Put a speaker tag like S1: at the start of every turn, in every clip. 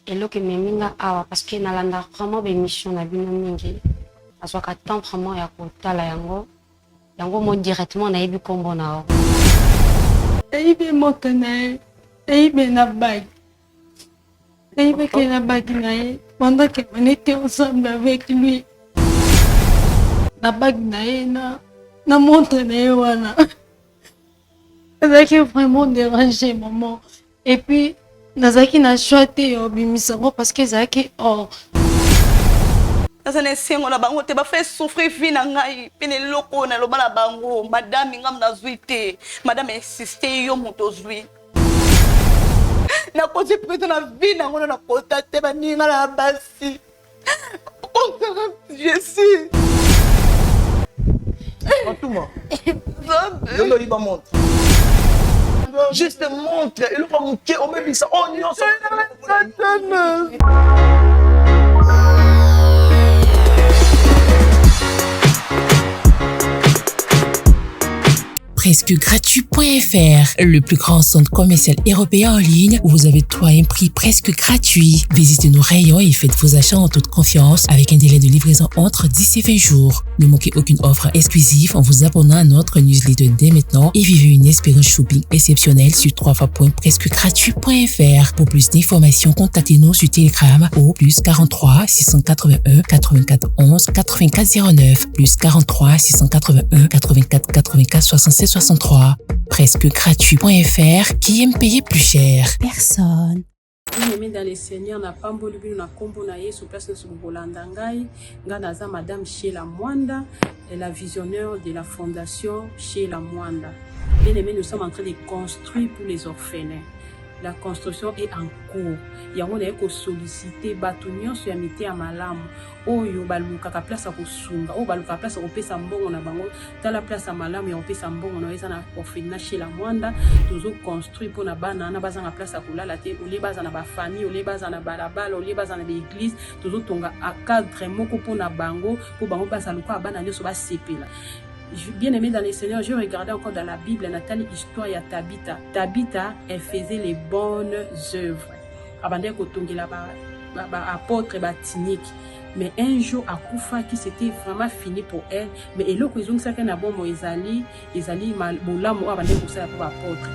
S1: eloko meminga awa parce que nalanda vraiment bémission na bino mingi azwaka temps vraiment ya kotala yango mo directement nayebi kombo na o
S2: nayibi moto na ye nayibi na bagi nayibaki na bagi na ye pendant que on était ensemble avec lui na bagi na ye na montre na ye wana nazalaki vraiment dérangé maman et puis nazalaki na choix te ya obimisa ngo parce que ezalaki or
S3: naza na esengo na bango te bafai souffrir vie na ngai mpe na eloko oyo naloba na bango madame ngam nazwi te madame insiste yo moto ozwi nakosi plutôt na vie nango na nakota te baninga na basi okosaka jésus
S4: Matuma yolo iba montre juste montre eloko moke omebisa oyo nyonso
S5: Presque gratuit.fr, le plus grand centre commercial européen en ligne où vous avez tout à un prix presque gratuit. Visitez nos rayons et faites vos achats en toute confiance avec un délai de livraison entre 10 et 20 jours. Ne manquez aucune offre exclusive en vous abonnant à notre newsletter dès maintenant et vivez une expérience shopping exceptionnelle sur www.presquegratuit.fr. Pour plus d'informations, contactez-nous sur Telegram au plus 43 681 84 11 84 09 plus 43 681 84 84 67 63. Presque gratuit.fr. Qui aime payer plus cher? Personne.
S6: Bien-aimé dans les seigneurs, na pamboli bino na kombo na Yesu place na Bolanda ngai, nga naza madame Sheila Mwanda, la visionnaire de la fondation Sheila Mwanda. Bien-aimé, nous sommes en train de construire pour les orphelins. La construction est en cours. Yango na eko solliciter batu nyonso ya mite ya malamu. Oyo balukaka place ya kosunga, oyo balukaka place ya kopesa mbongo na bango, tala place ya malamu ya kopesa mbongo na eza na orphelinat chez la Mwanda, tozo construire pour na bana na bazanga place ya kolala te, ole baza na ba famille, ole baza na balabala, ole baza na église, tozo tonga a cadre moko pour na bango, pour bango baza luka bana nyonso ba sepela. Bien aimé dans les seigneurs, je regardais encore dans la Bible, Nathalie, histoire ya Tabitha. Tabitha, elle faisait les bonnes œuvres. Abandé kotongela apôtre batinique. Mais un jour, à Koufa, qui c'était vraiment fini pour elle. Mais elle a dit que ça n'a bon ezali mal bola mo abandé pour ça pour apôtre.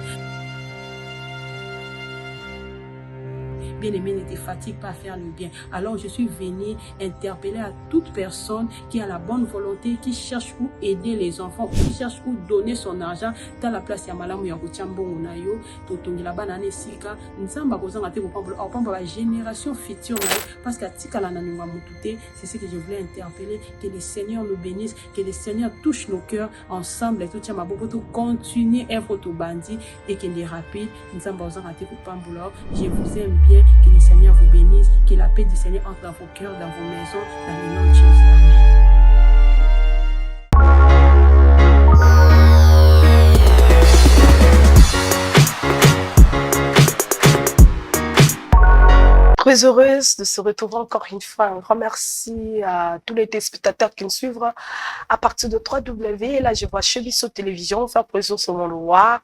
S6: Bien-aimé, ne te fatigue pas à faire le bien. Alors je suis venue interpeller à toute personne qui a la bonne volonté, qui cherche où aider les enfants, qui cherche où donner son argent dans la place ya malamu ya kotiambongo na yo, totongela bana nesika, nzamba kozanga te kopamba la génération future parce que tika la nanunga mutute, c'est ce que je voulais interpeller, que le Seigneur nous bénisse, que le Seigneur touche nos cœurs ensemble et tout tia maboko to continuer œuvre to bandi et que les rapides, nzamba kozanga te kopamba. Je vous aime bien. Que le Seigneur vous bénisse, que la paix du Seigneur entre dans vos cœurs, dans vos maisons, dans le nom de Jésus.
S7: Très heureuse de se retrouver encore une fois. Un grand merci à tous les téléspectateurs qui nous suivent à partir de 3W. Et là, je vois Chebisso Télévision faire plaisir sur mon devoir.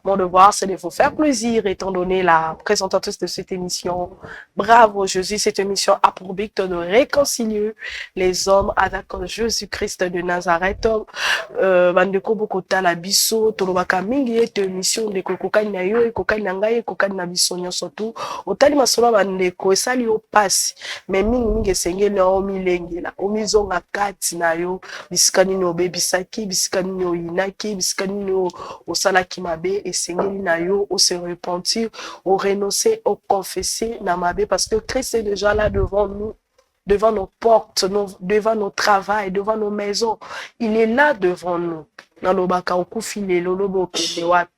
S7: Mon devoir, c'est de vous faire plaisir, étant donné la présentatrice de cette émission. Bravo, Jésus. Cette émission a pour but de réconcilier les hommes avec Jésus-Christ de Nazareth. Bandeko bokota la biso, tolobaka mingi ete émission de kokokani na yo, kokani na ngai, kokani na biso nyonso tu. Otali masolo bandeko esali yo pasi mais mingi esengeli omilengela omizonga kati na yo bisika nini obebisaki bisika nini oyinaki bisika nini osalaki mabe esengeli na yo o se repentir o renoncer o confesser na mabe parce que Christ est déjà là devant nous, devant nos portes, devant nos travails, devant nos maisons. Il est là devant nous. Nalobaka okufi lelo lobo okende wapi?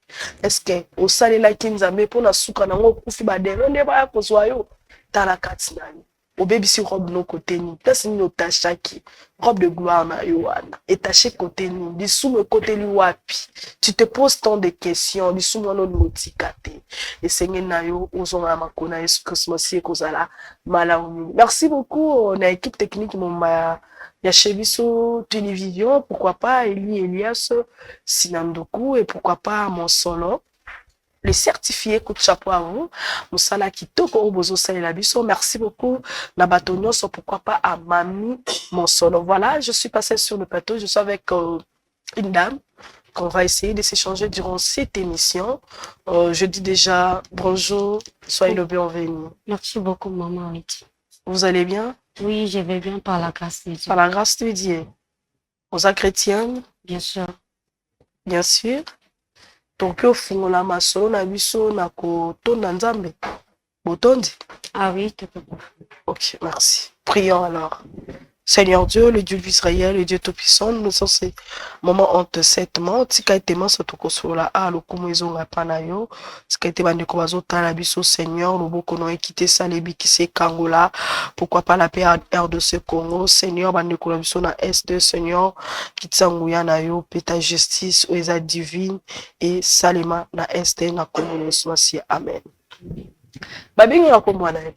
S7: Est-ce que osalelaki nzambe mpona suka nango okufi badero nde baya kozwa yo tala kati na yo obebisi robe no côté ni place ni otachaki robe de gloire na yo wana etaché côté ni lisumu côté li wapi? Tu te poses tant de questions lisumu wana otika te esenge na yo ozonga makona Yesu Christ ekozala malamu. Merci beaucoup na équipe technique moma ya Chebisso Télévision, pourquoi pas Eli Elias Sinandoku et pourquoi pas mon solo le certifié, coup de chapeau à vous. Moussala Kitoko Obozo Salelabiso. Merci beaucoup. Nabatonio, pourquoi pas à Mami Monsolo. Voilà, je suis passée sur le plateau. Je suis avec une dame qu'on va essayer de s'échanger durant cette émission. Je dis déjà bonjour, soyez le bienvenu.
S1: Merci beaucoup, maman.
S7: Vous allez bien?
S1: Oui, je vais bien par la grâce de Dieu.
S7: Par la grâce de Dieu. Vous êtes chrétienne?
S1: Bien sûr.
S7: Bien sûr. Donc, au fond, la maso, na biso, na koto, na nzambe. Botondi?
S1: Ah oui, tout à fait.
S7: Ok, merci. Prions alors. Seigneur Dieu, le Dieu d'Israël, le Dieu Tout-Puissant, nous sommes ces moments honte septement. Tika ete manso tokosola a lokumu ezonga panayo. Tika ete bandeko bazotala biso Seigneur, loboko no ekite salebi kise kangola. Pourquoi pas la paix à RDC Congo, Seigneur, bandeko na biso na Est, Seigneur, kitsanguya na yo, peta justice, oeza divine, et salema na Est, na Congo, na Amen. Babingi na kombo na yo.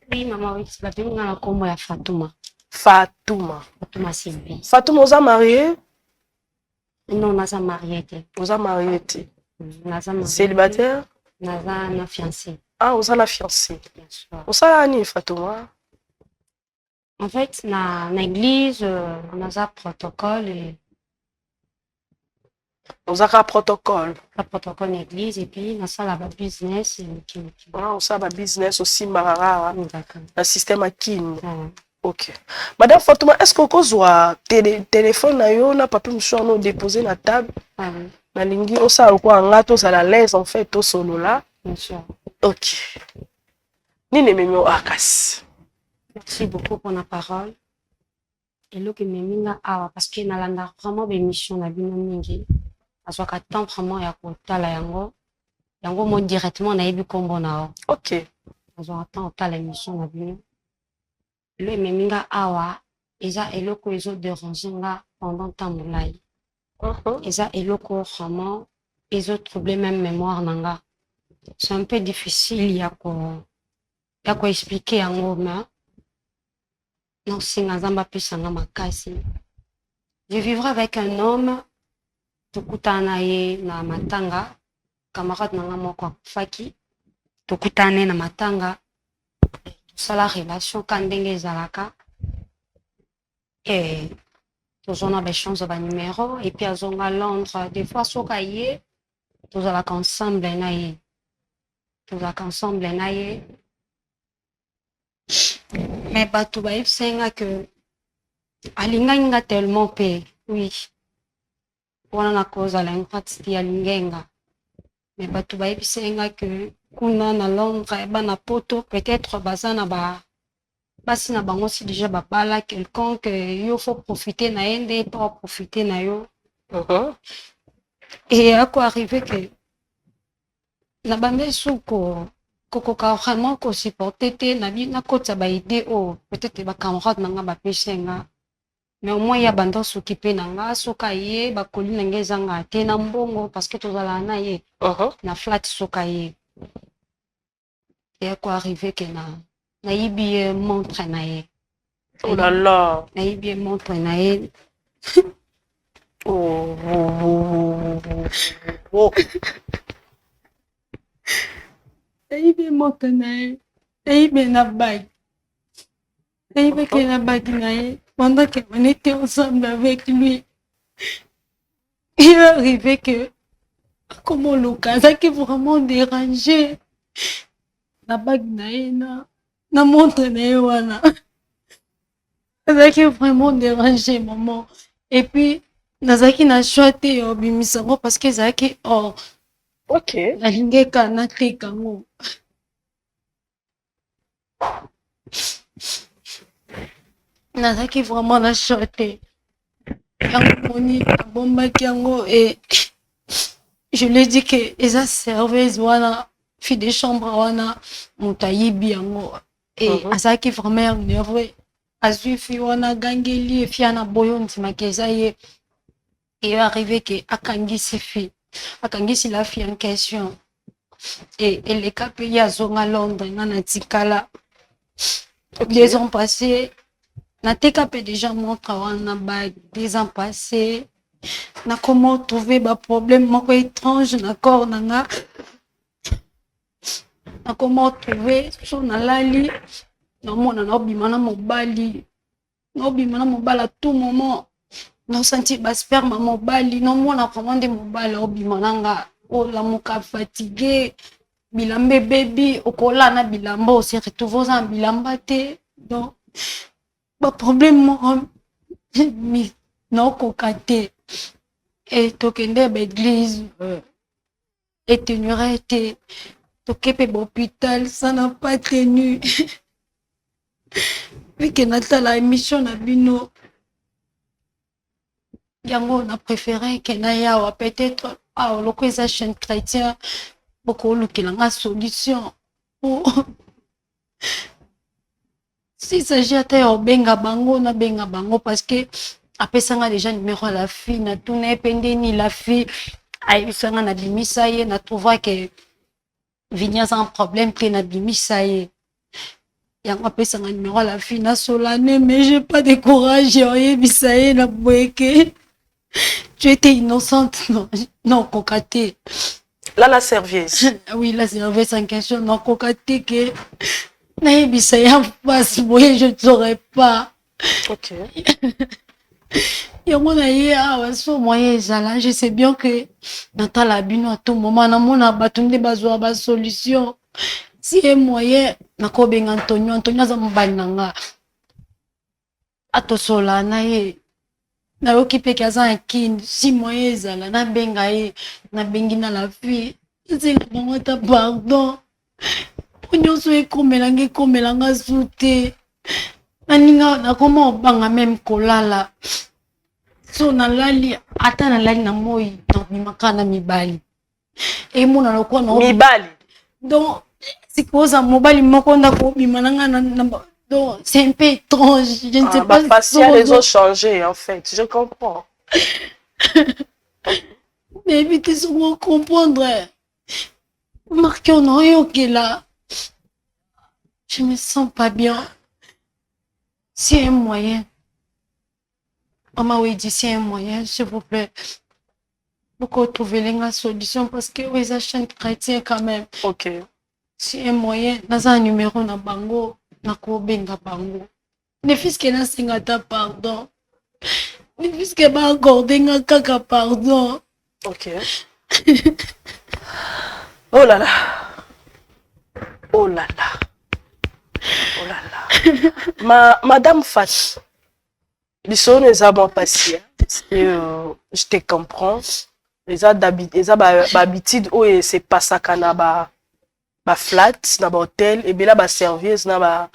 S1: Oui, maman, oui, c'est babingi na kombo ya Fatouma.
S7: Fatouma.
S1: Fatouma Sylvie.
S7: Fatouma, vous êtes mariée?
S1: Non, on a marié.
S7: Vous êtes mariée?
S1: Marié.
S7: Célibataire?
S1: On a fiancé.
S7: Ah, vous êtes la fiancée.
S1: Bien sûr.
S7: Vous êtes Fatouma?
S1: En fait, dans l'église, on a un protocole. Et...
S7: Vous avez un protocole?
S1: Un protocole d'église et puis on a un business.
S7: Ah, vous avez un business aussi, Marara.
S1: D'accord.
S7: Un système à Kin. Ok. Madame Fatouma, est-ce que vous avez un téléphone na papier mouchoir nous déposer na table?
S1: Ah oui.
S7: Na lingi osa quoi en gato ça la laisse en fait au solo là.
S1: Bien sûr.
S7: Ok. Ni ne memi akas.
S1: Merci beaucoup pour la parole. Et là que meminga awa parce que nalanda vraiment émission na bino mingi. Parce que temps vraiment ya kotala yango. Yango mo directement na yebi kombo na.
S7: Ok.
S1: Parce que temps tala émission na bino. Le meminga awa eza eloko ezo déranger nga pendant temps molai. Eza eloko vraiment ezo troubler même mémoire nanga. C'est un peu difficile ya ko expliquer yango mais non singa zamba pisanga makasi. Je vivrai avec un homme tokutana ye na matanga camarade nanga moko faki tokutane na matanga sala relation kandenge ezalaka et tozona ba chance ba numéro et puis azonga Londres des fois soka ye tozalaka ensemble na ye mais bato bayebisenga que alingaki nga tellement pe oui wana na kozala ingratitude alingenga mais bato bayebisenga que kuna na Londres bana poto peut-être baza na basi na bango si déjà babala quelqu'un que yo faut profiter na ye nde pas profiter na yo et ako arrivé que na bande suko kokoka vraiment ko supporter te na bina kota ba idée oh peut-être ba camarade nanga ba pesenga mais au moins ya bando s'occuper nanga soka ye ba koli nanga ezanga te na mbongo parce que tozala na ye na flat soka ye et ako arrivé que na yibi montre na ye
S7: oh là là
S1: na yibi montre na ye
S7: oh
S2: Aibe montre na ye. Aibe na bague. Aibe que la bague na ye. Pendant qu'on était ensemble avec lui, il est arrivé que, comme le cas, ça qui vraiment dérangé. La bague na ye na montre na ye wana. Ça qui vraiment dérangé maman. Et puis, nazaki na choité obimisango parce que zaki oh.
S7: Ok.
S2: Nalingeka na tekango. Nazaki vraiment na choté. Yango moni bombaki yango et je lui ai dit que eza serveuse wana fille de chambre wana mutayibi yango et azaki vraiment nerveux. Azui fi wana gangeli et fi ana boyo ndimaki eza ye. Et arrivé que akangisi fi akangisi la fille en question et les cas payés à Zonga Londres na tikala 2 ans passés na TKP déjà montre wana ba 2 ans passés na comment trouver ba problème moko étrange na corps nanga comment trouver so nalali namona naobima na mobali naobima na mobali à tout moment naosenti basperme mobali nomona comment nde mobali aobima nanga olamuka fatigué bilamba bebi okola na bilamba ose retrouve oza na bilamba te donc baproblème moko naokoka te e tokende baeglise etenure te tokepe bahôpital ça n'a pas tenu vike natala émission na bino yango na préféré ke na yawa peut-être loko eza chaîne chrétien bokolukela solution s'il s'agit ata ya obenga bango na benga bango parce que apesanga déjà numéro à la fille na tuna ependeni la fille ayebisanga na bimisa ye na trouva ke vini aza un problème te na bimisa ye yango apesanga numéro à la fille na solane mais j'ai pas de courage oyebisa ye na boyeke tu étais innocente non kokate
S7: là la service
S2: oui la service en question non kokate ke naïbisa ya face boye je ne saurais pas
S7: ok
S2: yango na ye awa so moyen ezala je sais bien que natala bino à tout moment namona bato nde bazwa basolution si ye moyen nakobenga Antonio aza mobali na nga atosola na ye nayoki mpe ke aza nkini si moyen ezala nabenga ye nabengi na la fille ezenga bango ata pardon po nyonso ekomelanga su te naninga nakoma obanga meme kolala so nalali ata nalali na moi nabimaka na mibali emona lokola na
S7: mibali
S2: donc sikoza mobali moko ndako obima nanga donc c'est un peu étrange je ne sais pas
S7: facial les ont changé en fait je comprends
S2: mais évitez souvent comprendre marqué on aurait ok là je me sens pas bien c'est un moyen maman oui dit c'est un moyen s'il vous plaît beaucoup trouver la solution parce que oui ça chaîne chrétien quand même
S7: ok
S2: c'est un moyen dans un numéro na bango na ko benga bango ne fils que na singata pardon ne fils que ba accorder nga kaka pardon
S7: ok oh là là oh là là oh là là madame Fat biso nous avons passé je te comprends les habitudes où c'est pas ça kana ba flat na ba hôtel et bien là ba service na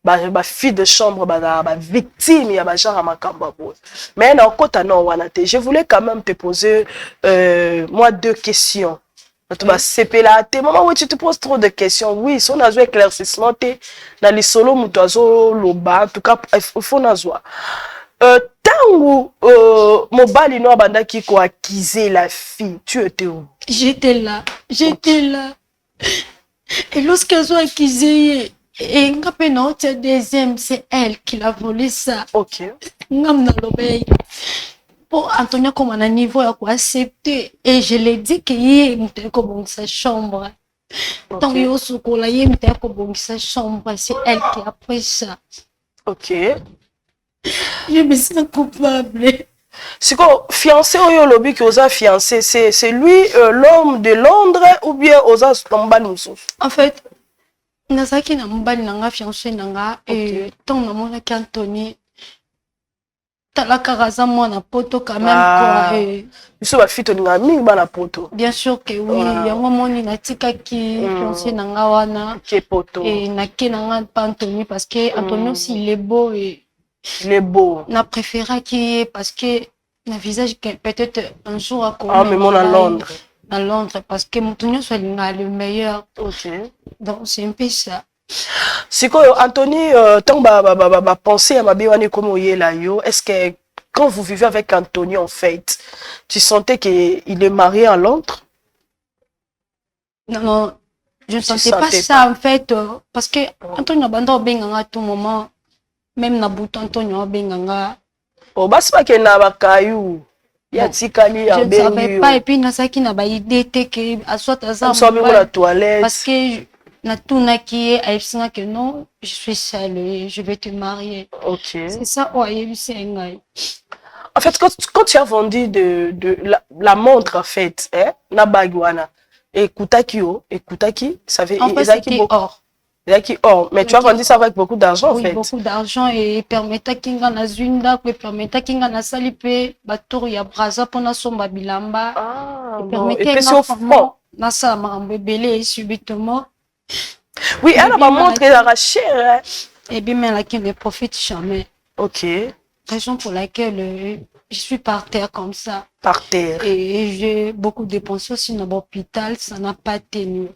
S7: ba fille de chambre ba victime ya ba genre makamba bo mais na kota non wana te je voulais quand même te poser moi 2 questions tu vas sepela te maman oui tu te poses trop de questions oui si on a joué éclaircissement te na li solo muto azo loba en tout cas il faut na zoa tangu mobali no abandaki ko accuser la fille tu étais où?
S2: J'étais là et lorsqu'elles ont accusé et ngapena deuxième c'est elle qui l'a volé ça
S7: ok
S2: ngam na lobey pour Antonia comme un niveau à quoi accepter et je l'ai dit que yé m'était comme sa chambre donc yo sokola yé m'était comme sa chambre c'est elle qui a pris ça
S7: ok
S2: je me sens coupable.
S7: C'est quoi fiancé ou lobby qui osa fiancé c'est lui l'homme de Londres ou bien osa tombani mususu
S2: en fait nazaki na mbali nanga fiancé nanga et tant na mona Anthony talaka raza mwana poto quand même quoi et
S7: biso ba fito ninga mingi bana poto
S2: bien sûr que oui yango moni natika ki fiancé nanga wana
S7: ke poto
S2: et na ke nanga pas Anthony parce que Anthony aussi il est beau et
S7: il est beau
S2: na préféré qui parce que na visage que peut-être un jour à
S7: ah mais mon à Londres
S2: parce que Anthony soit le meilleur
S7: ok
S2: donc c'est un peu ça.
S7: C'est quoi Anthony tant ba penser à ma biwani comme oyela yo est-ce que quand vous vivez avec Anthony en fait tu sentais qu'il est marié à Londres?
S2: Non je ne sentais pas ça en fait parce que Anthony banda benga à tout moment même na buto Anthony benga
S7: oh basi pas que na bakayu ya tikali ya bengi
S2: je ne savais pas et puis na saki na ba idée te que à soit à ça
S7: la toilette
S2: parce que
S1: natunaki ayebisinga que non, je suis seule et je vais te marier.
S7: Ok.
S1: C'est ça, ayebisi ngai.
S7: En fait, quand tu as vendu la montre, en fait, hein, na bagwana, écoutaki, ça fait,
S1: En fait, c'était or.
S7: Or, mais tu as vendu ça avec beaucoup d'argent, en fait.
S1: Oui, beaucoup d'argent et permettait kinga na zwinda, permettait kinga na salipe, batour ya braza pona somba bilamba.
S7: Ah,
S1: et
S7: bon. Et
S1: permettait
S7: puis c'est au fond.
S1: na sa marambe belé subitement.
S7: Oui, elle a ma montre, elle a arraché, hein.
S1: Et bien, mais là, qui ne profite jamais.
S7: Ok.
S1: Raison pour laquelle je suis par terre comme ça.
S7: Par terre.
S1: Et j'ai beaucoup dépensé aussi dans l'hôpital, ça n'a pas tenu.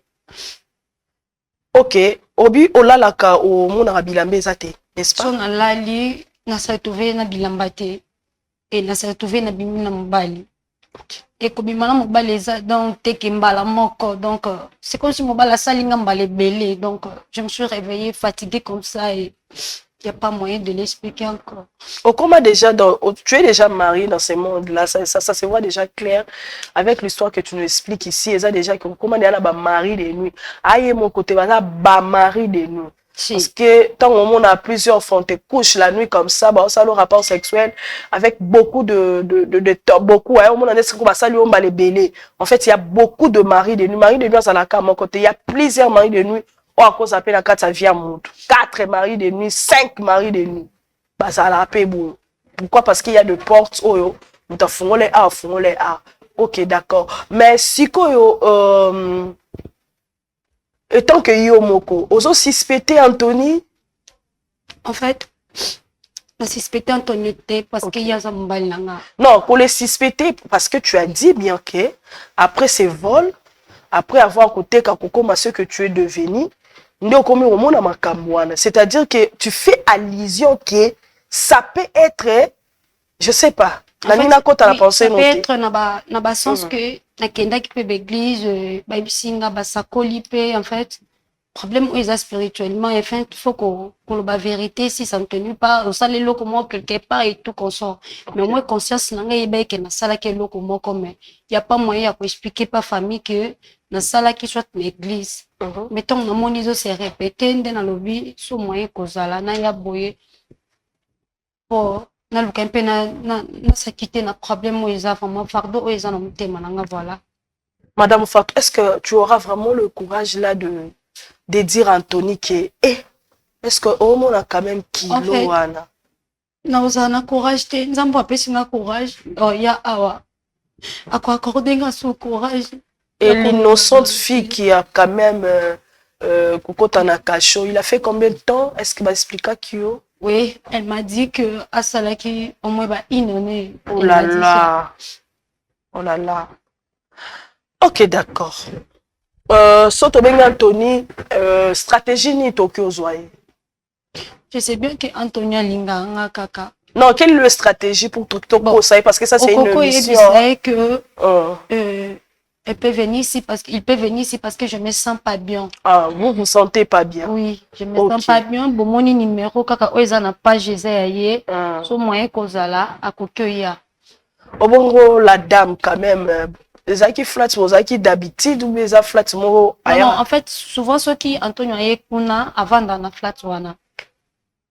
S7: Ok. Obi olalaka o mona bilambe zate, n'est-ce pas?
S1: So na lali na sa retrouvé na bilambate et na sa retrouvé na bimina mobali. Et comme bimana mobali eza donc teke mbala moko donc c'est comme si mobala salinga mbala belé donc je me suis réveillée fatiguée comme ça et il n'y a pas moyen de l'expliquer encore.
S7: Comment déjà tu es déjà marié dans ce monde-là, ça se voit déjà clair avec l'histoire que tu nous expliques ici. Et ça déjà comment déjà ba mari de nuit. Aïe mon côté ba mari de nuit. Si. Parce que tant on a plusieurs fois, on te couche la nuit comme ça, bah ça le rapport sexuel avec beaucoup beaucoup. Hein, on a des ça lui on va les bêler. En fait, il y a beaucoup de maris de nuit. Maris de nuit ça la à mon côté. Il y a plusieurs maris de nuit. Oh, à cause appelle la 4 ça vient monde. 4 maris de nuit, 5 maris de nuit. Bah ça la paix bon. Pourquoi? Parce qu'il y a de portes oh vous t'en font les A, font les A. OK, d'accord. Mais si quoi étant que yo moko, oso suspecté Anthony.
S1: En fait, on suspecté Anthony parce qu'il y a un mobile là.
S7: Non, pour les suspecter parce que tu as dit bien que après ces vols, après avoir côté kakoko ce que tu es devenu, c'est-à-dire que tu fais allusion que ça peut être, je sais pas,
S1: en fait, oui, ça peut être dans le sens que na kenda qui peut l'église, babisinga basakoli pe en fait problème où ils a spirituellement et enfin il faut qu'on la vérité si ça ne tenue pas on sait les locaux moi quelque part et tout qu'on sort mais moi conscience nanga yeba que na sala que locaux moi comme il y a pas moyen pour expliquer pas famille que na sala qui soit l'église mettons na mon iso c'est répété dans le lobby sous moyen kozala na ya boye pour na luka mpe na sakite na problème où ils a vraiment fardeau où ils en ont téma nanga voilà.
S7: Madame Fatou, est-ce que tu auras vraiment le courage là de dire à Anthony que est-ce que au moins on a quand même kilo wana
S1: na na courage te nzambo apesi nga courage oh ya awa ako accorder nga son courage
S7: et l'innocente fille qui a quand même kokota na cacho il a fait combien de temps est-ce que va expliquer kio?
S1: Oui, elle m'a dit que à Salaki, au moins, inonné.
S7: Oh là là. Oh là là. Ok, d'accord. Soto ben Anthony, stratégie ni Tokyo Zoye.
S1: Je sais bien que Antonia Linga kaka.
S7: Non, quelle est la stratégie pour Tokyo Zoye? Parce que ça, c'est une mission.
S1: Que elle peut venir ici parce qu'il peut venir ici parce que je me sens pas bien.
S7: Ah, vous vous sentez pas bien?
S1: Oui, je me sens pas bien. Bon, mon numéro kaka oza na page ezaye. So moyen kozala akokoya.
S7: Obongo la dame quand même ezaki flat ezaki d'habitude ou eza flat moko
S1: aya. Non, en fait, souvent ceux qui Antonio aye kuna avant dans la flat wana.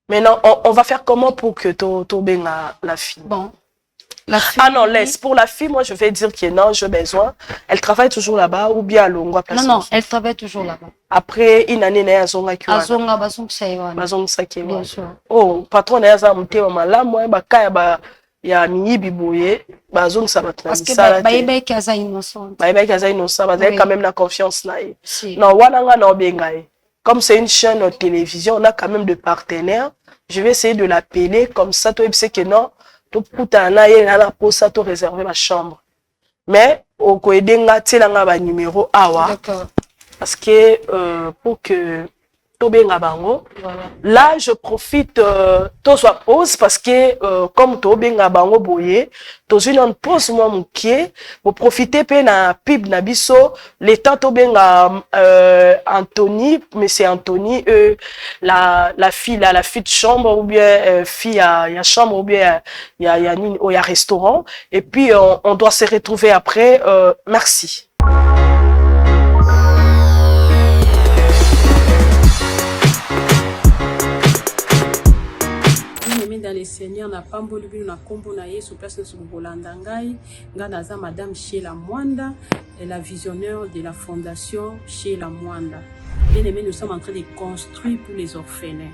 S7: Maintenant, on va faire comment pour que to benga la fille?
S1: Bon. La fille,
S7: ah non, laisse. Pour la fille, moi, je vais dire que non, j'ai besoin. Elle travaille toujours là-bas ou bien à Longwa place.
S1: Non, elle travaille toujours là-bas.
S7: Après, une année, elle a zonga kiwa.
S1: Azonga basong saïwan.
S7: Basong sakiwa. Bien sûr. Oh, patron, elle a monté au malam, moi, kaya ya miyibi boye, bazong sa batna.
S1: Parce que baïba kaza innocent.
S7: Baïba kaza innocent, parce qu'elle quand même la confiance là. Non, wananga na bengaye. Comme c'est une chaîne de télévision, on a quand même de partenaires. Je vais essayer de l'appeler comme ça, toi, tu sais que non. Tout pour ça to réserver ma chambre mais au koedenga telanga ba numéro awa parce que pour que to benga bango là je profite to soit pause parce que comme to benga bango boye to une pause moi mukie pour profiter pe na pib na biso le temps to benga Anthony mais c'est Anthony la fille là la fille de chambre ou bien fille à chambre ou bien il y a restaurant et puis on doit se retrouver après merci.
S6: Bien-aimé dans les Seigneurs, na pamboli bino na kombo na Yesu place na Bolanda ngai, nga naza Madame Sheila Mwanda, la visionnaire de la fondation Sheila Mwanda. Bien-aimé, nous sommes en train de construire pour les orphelins.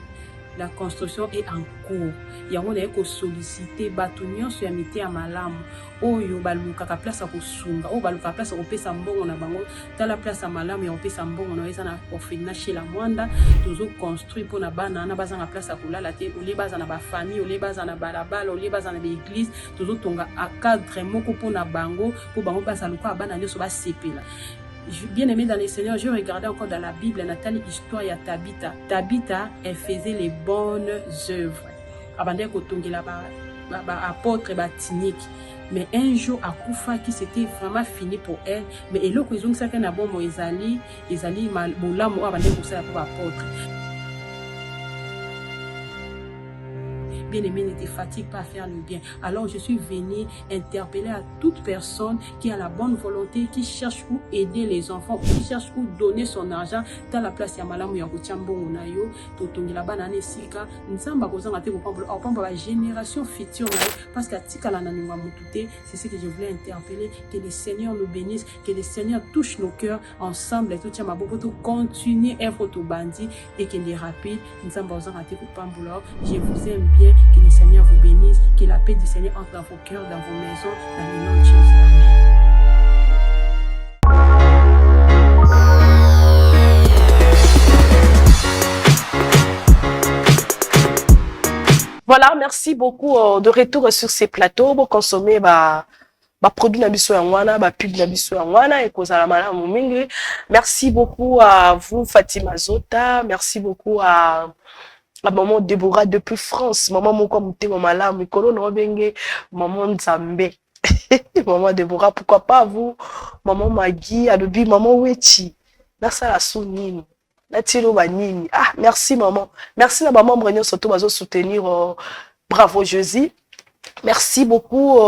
S6: La construction est en cours. Yango na ko solliciter batu nyonso ya mite ya malamu. Oyo baluka ka place ko sunga, o baluka place ko pesa mbongo na bango, tala place malamu ya pesa mbongo na eza na orphelinat chez la Mwanda, tozo construire pour na bana na baza na place ko lala te, ole baza na ba famille, ole baza na balabala, ole baza na église, tozo tonga a cadre moko pour na bango, pour bango baza luka bana nyonso ba sepela. Bien-aimé dans les Seigneurs, je regardais encore dans la Bible, Nathalie, histoire ya Tabitha. Tabitha, elle faisait les bonnes œuvres. Avant d'être apôtre batinique. Mais un jour, à Koufa, qui c'était vraiment fini pour elle. Mais elle a dit que elle a bon Ezali mal boulamo avant d'être pour apôtre. Bien-aimé, ne te fatigue pas à faire le bien. Alors je suis venue interpeller à toute personne qui a la bonne volonté, qui cherche où aider les enfants, qui cherche où donner son argent. Dans la place ya malamu ya kuchambongo na yo, totongi la banane sika, nzamba kozanga te kopamba la génération future na yo, parce que tika la naningwa mutute, c'est ce que je voulais interpeller, que le Seigneur nous bénisse, que le Seigneur touche nos cœurs ensemble, et tout tient ma bobo, tout continue être tout bandit, et qu'il est rapide, nzamba kozanga te kopamba. Je vous aime bien. Que le Seigneur vous bénisse, que la paix du Seigneur entre dans vos cœurs, dans vos maisons, dans le nom de Jésus. Amen.
S7: Voilà, merci beaucoup de retour sur ces plateaux. Vous consommez produit na biso ya ngwana, pub na biso ya ngwana, et kozala malamu mingi. Merci beaucoup à vous, Fatima Zota. Merci beaucoup à maman Déborah depuis France, maman moko mutema malamu mikolo no benge, maman Nzambe. Maman Déborah, pourquoi pas vous, maman Maggie, alobi maman Wechi. Nasa la sonini. Natilo banini. Ah, merci maman. Merci na maman Brenyo surtout bazo soutenir Bravo Jésus. Merci beaucoup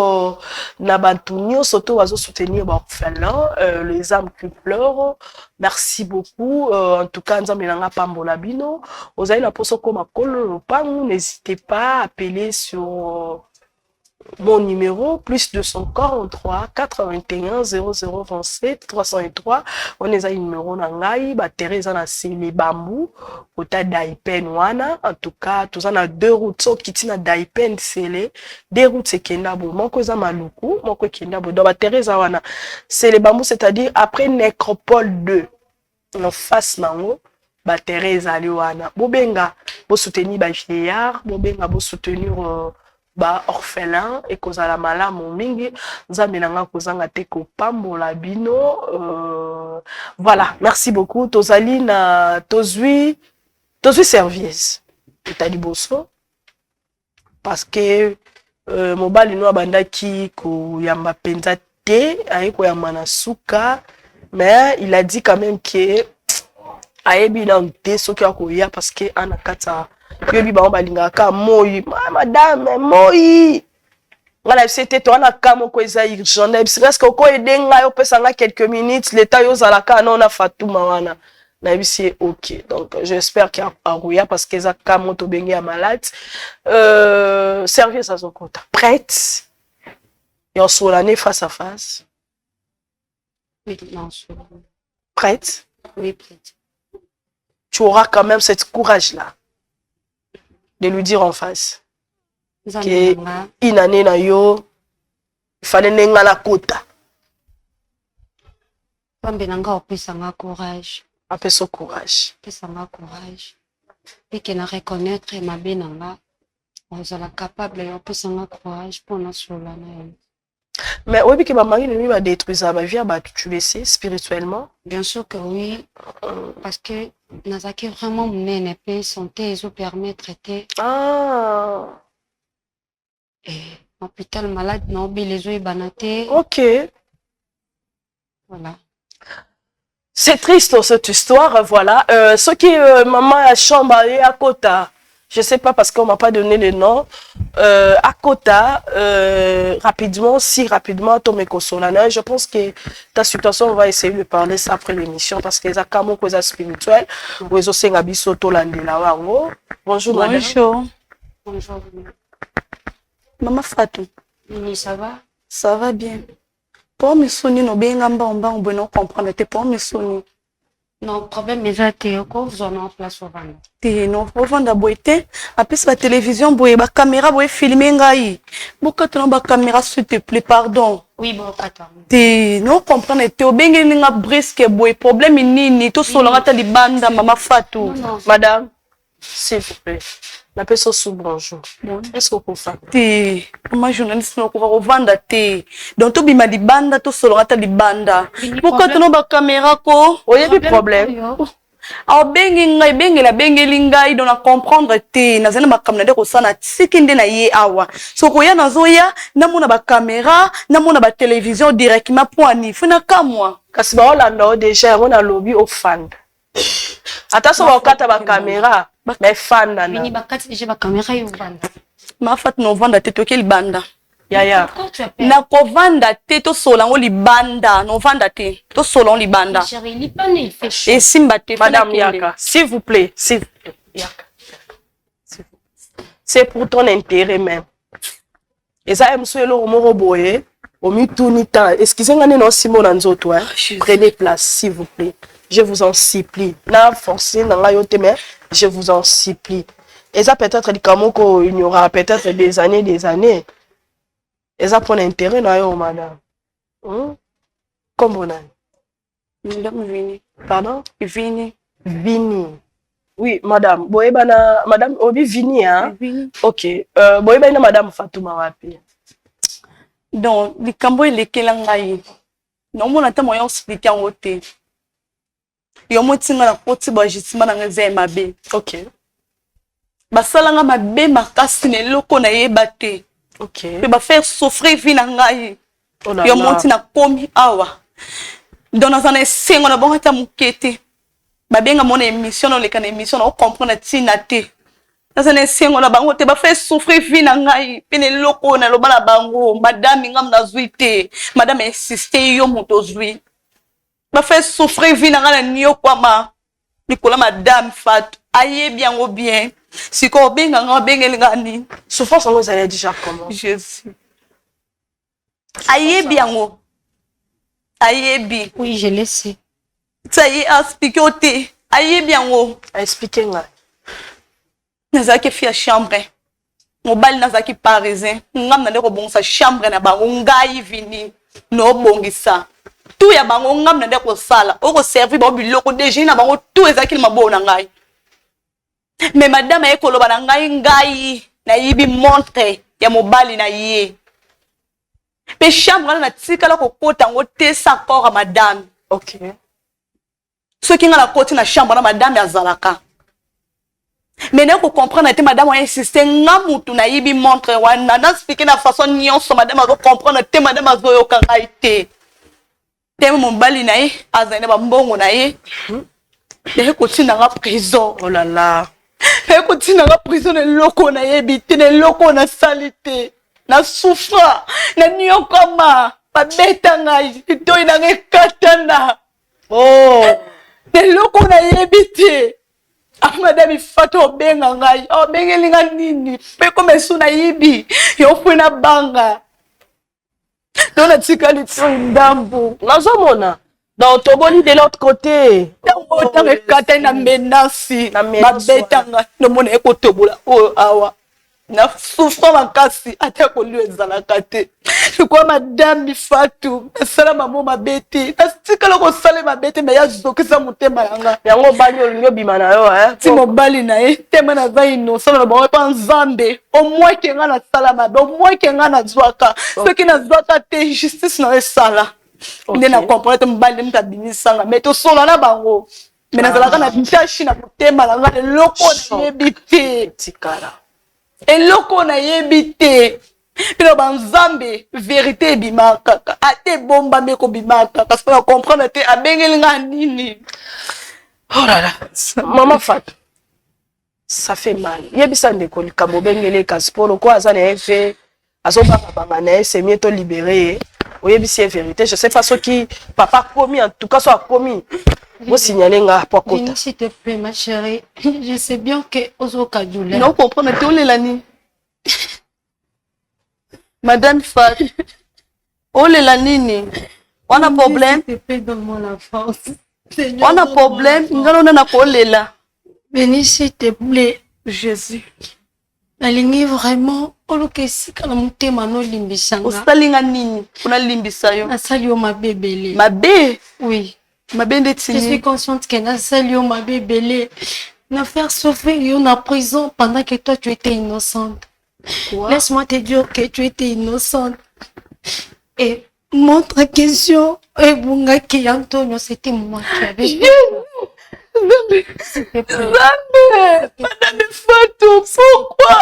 S7: Nabantunio surtout bazo soutenir orphelins, les âmes qui pleurent. Merci beaucoup en tout cas nzambe nanga pambola bino. Ozali na poso koma kolo lopangu, n'hésitez pas à appeler sur mon numéro plus 243 81 0027 303. On est à numéro nangai ba Teresa na Sele Bambou ota Daipen wana. En tout cas tous on a deux routes so kiti na Daipen Sele, deux routes c'est kenda bo moko za maluku moko kenda bo ba Teresa wana Sele Bambou, c'est-à-dire après Nécropole 2 en face nango ba Teresa ali wana bo benga bo soutenir ba vieillard, bo benga bo soutenir orphelin et kozala malamu mingi nzambe nanga kozanga te kopambola bino. Voilà, merci beaucoup. Tozali na tozui service etali boso parce que mobali no abandaki koyamba penza te ayi koyamba na suka, mais il a dit quand même que ayebi na te soki akoya parce que anakata yebi ba balingaka moi madame moi ngala c'était toi na kamo ko eza urgent na parce que ko edenga yo pesa nga quelques minutes l'état yo zalaka na ona Fatouma wana na bisi OK. Donc j'espère qu'il y a arouya parce que za kamo to bengi ya malade service à son compte prête et on se l'année face à face.
S1: Oui, non,
S7: Prête?
S1: Oui, prête.
S7: Tu auras quand même cette courage-là de lui dire en face que une année na yo il fallait nenga la kota.
S1: Pambe nanga opesanga courage.
S7: Apeso courage.
S1: Opesanga courage. Et que na reconnaître ma benanga. On sera capable de opesanga courage pour nous sola na.
S7: Mais oui, que ma mari ne va détruire ma vie, bah tu le sais spirituellement.
S1: Bien sûr que oui, parce que Nazaki vraiment mon santé ils ont permis de traiter.
S7: Ah.
S1: Et hôpital malade non les yeux banaté.
S7: OK.
S1: Voilà.
S7: C'est triste cette histoire, voilà. Ce qui maman a chambre à Kota. Je sais pas parce qu'on m'a pas donné le nom. À Kota, rapidement, Tomé Kosolana. Je pense que ta situation, on va essayer de parler ça après l'émission parce que les acamons causes spirituelles, ou les ossengabi soto landela wango. Bonjour madame.
S2: Bonjour.
S1: Bonjour.
S3: Maman Fatou.
S1: Oui, ça va?
S3: Ça va bien. Pour me sonner, no benga mbamba, on peut comprendre. T'es pour me sonner.
S1: Non, problème, mais ça, t'es au cours, on est en place au vendre.
S3: T'es non, au vendre boité. Après, la télévision, boye, ba caméra, boye, filmer, ngai. Pourquoi tu n'as pas caméra, s'il te plaît, pardon?
S1: Oui, bon, attends.
S3: T'es non, comprendre. T'es au benga, n'inga brisque, boye, problème, ni, tout solo, ngata li banda, Maman Fatou.
S1: Non.
S7: Madame, s'il vous plaît. La personne sous bonjour. Est-ce que vous faites?
S3: T'es, moi, journaliste, on va vendre, t'es. Donc, tu bima li banda, tout solo, ngata li banda. Pourquoi tu n'as pas caméra, ko?
S7: Il y a des problèmes.
S3: Alors, bengeli ngai donc na comprendre te nazana makamna de ko sana sikinde na ye awa so ko ya nazoya namona ba caméra namona ba télévision directement poani funa kamwa
S7: Kasi ba Hollande déjà on a lobby au fan. Attention ba kata ba caméra mais fan na.
S1: Vini bakati déjà ba caméra yo vanda.
S3: Ma fat no vanda te to quel banda.
S7: Ya.
S3: Na ko vanda te to solango libanda no vanda te to solon libanda.
S1: Chérie, il pas il fait chaud.
S3: Et simba te
S7: Madame Yaka, s'il vous plaît, Yaka. C'est pour ton intérêt même. Et ça, monsieur le Moroboye, au mitunita, excusez-moi, non, Simon Anzoto, prenez place, s'il vous plaît. Je vous en supplie. Là, forcément, dans la yote, mais je vous en supplie. Et ça, peut-être, il y aura peut-être des années. Et ça, pour l'intérêt, madame. Comme on a.
S3: Madame Vini.
S7: Pardon?
S3: Vini.
S7: Vini. Oui, madame. Boyebana, madame Obi Vini, hein?
S3: Vini.
S7: Ok. Boyebana, madame Fatouma Wapi.
S3: Donc, les cambo et les kelangai. Non, mon attend moyen expliquer en haute. Yo motinga na poti ba jisima na ngeze mabe.
S7: Ok.
S3: Basalanga mabe makasi ne loko na yeba te.
S7: Ok.
S3: Pe ba faire souffrir vie na ngai.
S7: Oh là
S3: Yo
S7: là.
S3: moti na komi awa. Donc dans un sengo na bonga ta mukete. Ba benga mon émission no leka na émission na comprendre tina te. Dans un sengo na bango te ba faire souffrir vie na ngai. Pe ne loko na loba na bango. Madame ngam na zuite. Madame insister yo moto zui. Ba fait souffrir vie na ngana niyo kwama Nicolas Madame Fatou aye bien ou bien si ko benga nga benga ni
S7: Souffrance, vous allez déjà comment?
S3: Jésus aye bien o aye bi
S1: Oui, je le sais.
S3: ça y est expliquer au té aye bien o
S7: Expliquez-moi.
S3: nazaki fia chambre mobile nazaki parisien ngam na ndeko bonga sa chambre na ba ngai vini no bongisa tout ya bango ngam na ndeko sala oko servir ba biloko déjà na bango tout ezaki mabona ngai mais madame ekoloba na ngai na yibi montre ya mobali na ye pe chambre na tikala ko kota ngo te sa corps madame.
S7: Ok.
S3: Ce qui nga la koti na chambre na madame ya zalaka mais ne ko comprendre te madame a insisté ngamutu na yibi montre wana na expliquer na façon nyonso madame a comprendre te madame a zo yoka ngai te teme mobali na ye azane ba mbongo na ye de ko tina nga prison.
S7: Oh là là.
S3: Pe ko tina nga prison ne loko na ye biti ne loko na salite na souffra na nyokama ba beta ngai to ina ngekatana
S7: Oh.
S3: ne loko na ye biti Madame Fatou benga ngai o bengelinga nini pe comme suna yibi yo funa banga dona tikali tsindambu
S7: Nazomona. Dans Toboli de l'autre côté.
S3: Autant que kata na menasi
S7: Na menace,
S3: babetanga no mona ekotobola o awa na souffre makasi ata ko lu ezalaka te ko madame Fatou sala mamo mabeti tastikala ko sala mabeti me ya zokisa mutema yanga
S7: Yango bali olingo bimana yo hein.
S3: ti mobali na ye tema na za innocent na bango pa nzambe au moins ke nga na sala mabe au moins ke nga na zwaka soki na zwaka te justice na esala nde na comprendre te mobali mta binisanga mais to sola na bango mais nazalaka na tashi na motema na nga eloko na yebi te
S7: Tikara.
S3: eloko na yebi te pino banzambe vérité ebimaka kaka ate bomba meko bimaka kasi na comprendre te abengeli nga nini.
S7: Oh là là. Maman Fatou. Ça fait mal. Yebisa ndeko likambo bengele kaspolo ko azana efe azobanga banga na c'est mieux to libérer. Oyebisi est vérité. Je sais pas ce qui papa commis en tout cas soit commis. Vous signalez nga pour kota.
S1: Vini, s'il te plaît, ma chérie. Je sais bien que Ozo Kadjoula.
S3: Non comprendre te olela ni Madame Fat. Olela nini? On a problème?
S2: S'il te plaît, donne-moi la force.
S3: On a problème? Ngalo na kolela.
S2: Béni, s'il te plaît.
S3: Jésus.
S2: Nalingi vraiment olokesika na mutema no limbisanga.
S3: Osalinga nini? Kuna limbisa yo.
S2: Nasali yo mabebele.
S3: Mabe?
S2: Oui.
S3: Mabe ndetini.
S2: Je suis consciente que nasali yo mabebele. Na faire souffrir yo na prison pendant que toi tu étais innocente.
S3: Quoi?
S2: Laisse-moi te dire que tu étais innocente. Et montre question et bunga ki Antonio, c'était moi qui avais. S'il te plaît.
S3: Madame Fatou, pourquoi?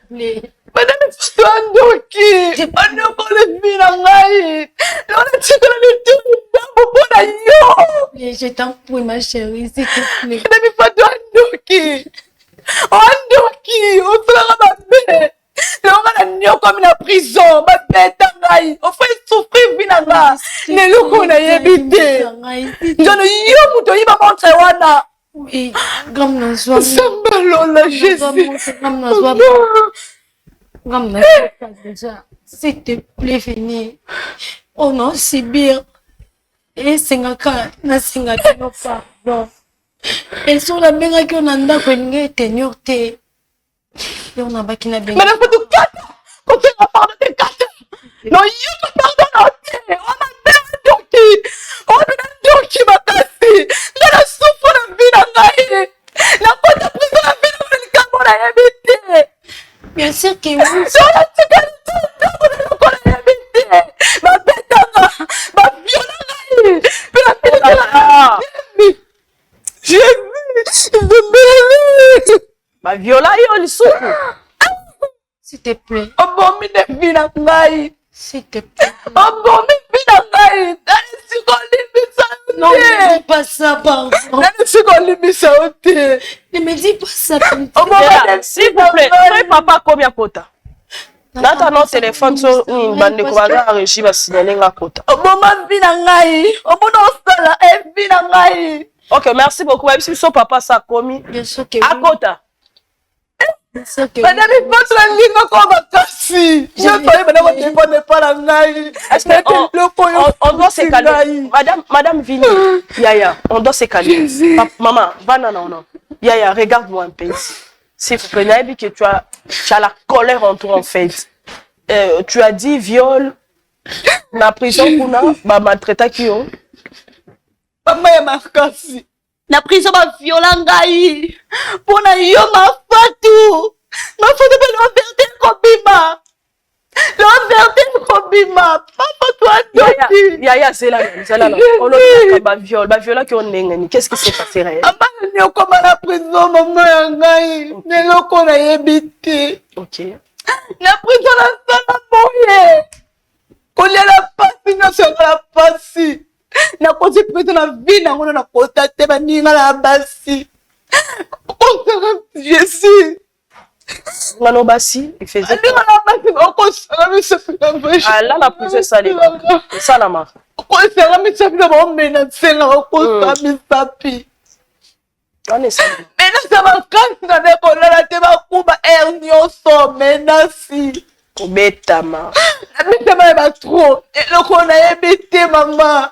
S3: Madame Fatou Andoki, Andoko le binangai. Lona chikola le tout d'abord pour la yo.
S2: Je t'en prie ma chérie, s'il te plaît.
S3: Madame Fatou Andoki. Andoki, on sera ma mère. Lona nyo comme la prison, ma bête ngai. On fait souffrir binanga. Ne loko na yebite. Njono yo muto yiba montre wana.
S2: Oui, comme nous sommes.
S3: Sambalola Jésus.
S2: Déjà, s'il te plaît, venez. Oh non, Sibir. Et Singaka, na Singaka, no pardon. Et sur la benga qui on a ndakwenye tenir te. Et on a bakina benga.
S3: Madame Fatou kata. Quand tu as pardon de kata. Non, yo pardon te. On a bien doki. On a doki makasi. Ngana souffre na vida ngai. La kota prison na vida na likambo na yebite.
S2: Bien sûr que oui.
S3: Sala tika tout na lokola yebite. Ba betanga, ba viola ngai. Pela pela. Jésus, je ba viola yo lisuku.
S2: S'il te plaît.
S3: Obomi de vida ngai.
S2: S'il te plaît.
S3: Obomi vida ngai. Dani sikolimisa ote.
S2: Non, ne dis pas ça, pardon.
S3: Dani sikolimisa ote.
S2: Ne me dis pas ça.
S7: S'il vous plaît, soyez papa combien quota? Nata no téléphone sur une bande de kobaga régie va signaler nga quota.
S3: Oboma vida ngai. Obona osala vida ngai.
S7: Ok, merci beaucoup. Même si son papa ça commis.
S2: Bien sûr que
S7: À
S2: oui.
S7: quota.
S2: Bien sûr que
S3: Madame Fatou la linga ko bakasi. Je soyez madame téléphone pas la ngai.
S7: Est-ce on doit se calmer? Madame Vini, Yaya, on doit se calmer. Maman, va non. Yaya, regarde-moi un peu ici. S'il vous plaît, Naïbi, que tu as la colère en toi en fait. Tu as dit viol. Na prison kuna, ba maltraita qui ont.
S3: Mama ya makasi. Na prison ba viola ngai. Pona yo ma Fatou. Ma Fatou ba l'enverte kobima. L'enverte kobima. Papa toi doki.
S7: Yaya, c'est là. On a ba viol qui ont nengani. Qu'est-ce qui s'est passé réellement?
S3: Amana ni okoma na prison mama ya ngai. Ne loko na yebite.
S7: OK.
S3: Na prison na sana moye. Kolela pasi na sera pasi. Na kosi prison na vie na ngona na kota te ba ninga na basi. Jésus.
S7: Ngano basi, il faisait. Ah là la prison ça les. Ça la marque.
S3: On est ça. Mais ça va quand ça ne connaît la teba kuba ernio so menasi.
S7: Obetama.
S3: Mais ça va trop. Et le qu'on a ébité maman.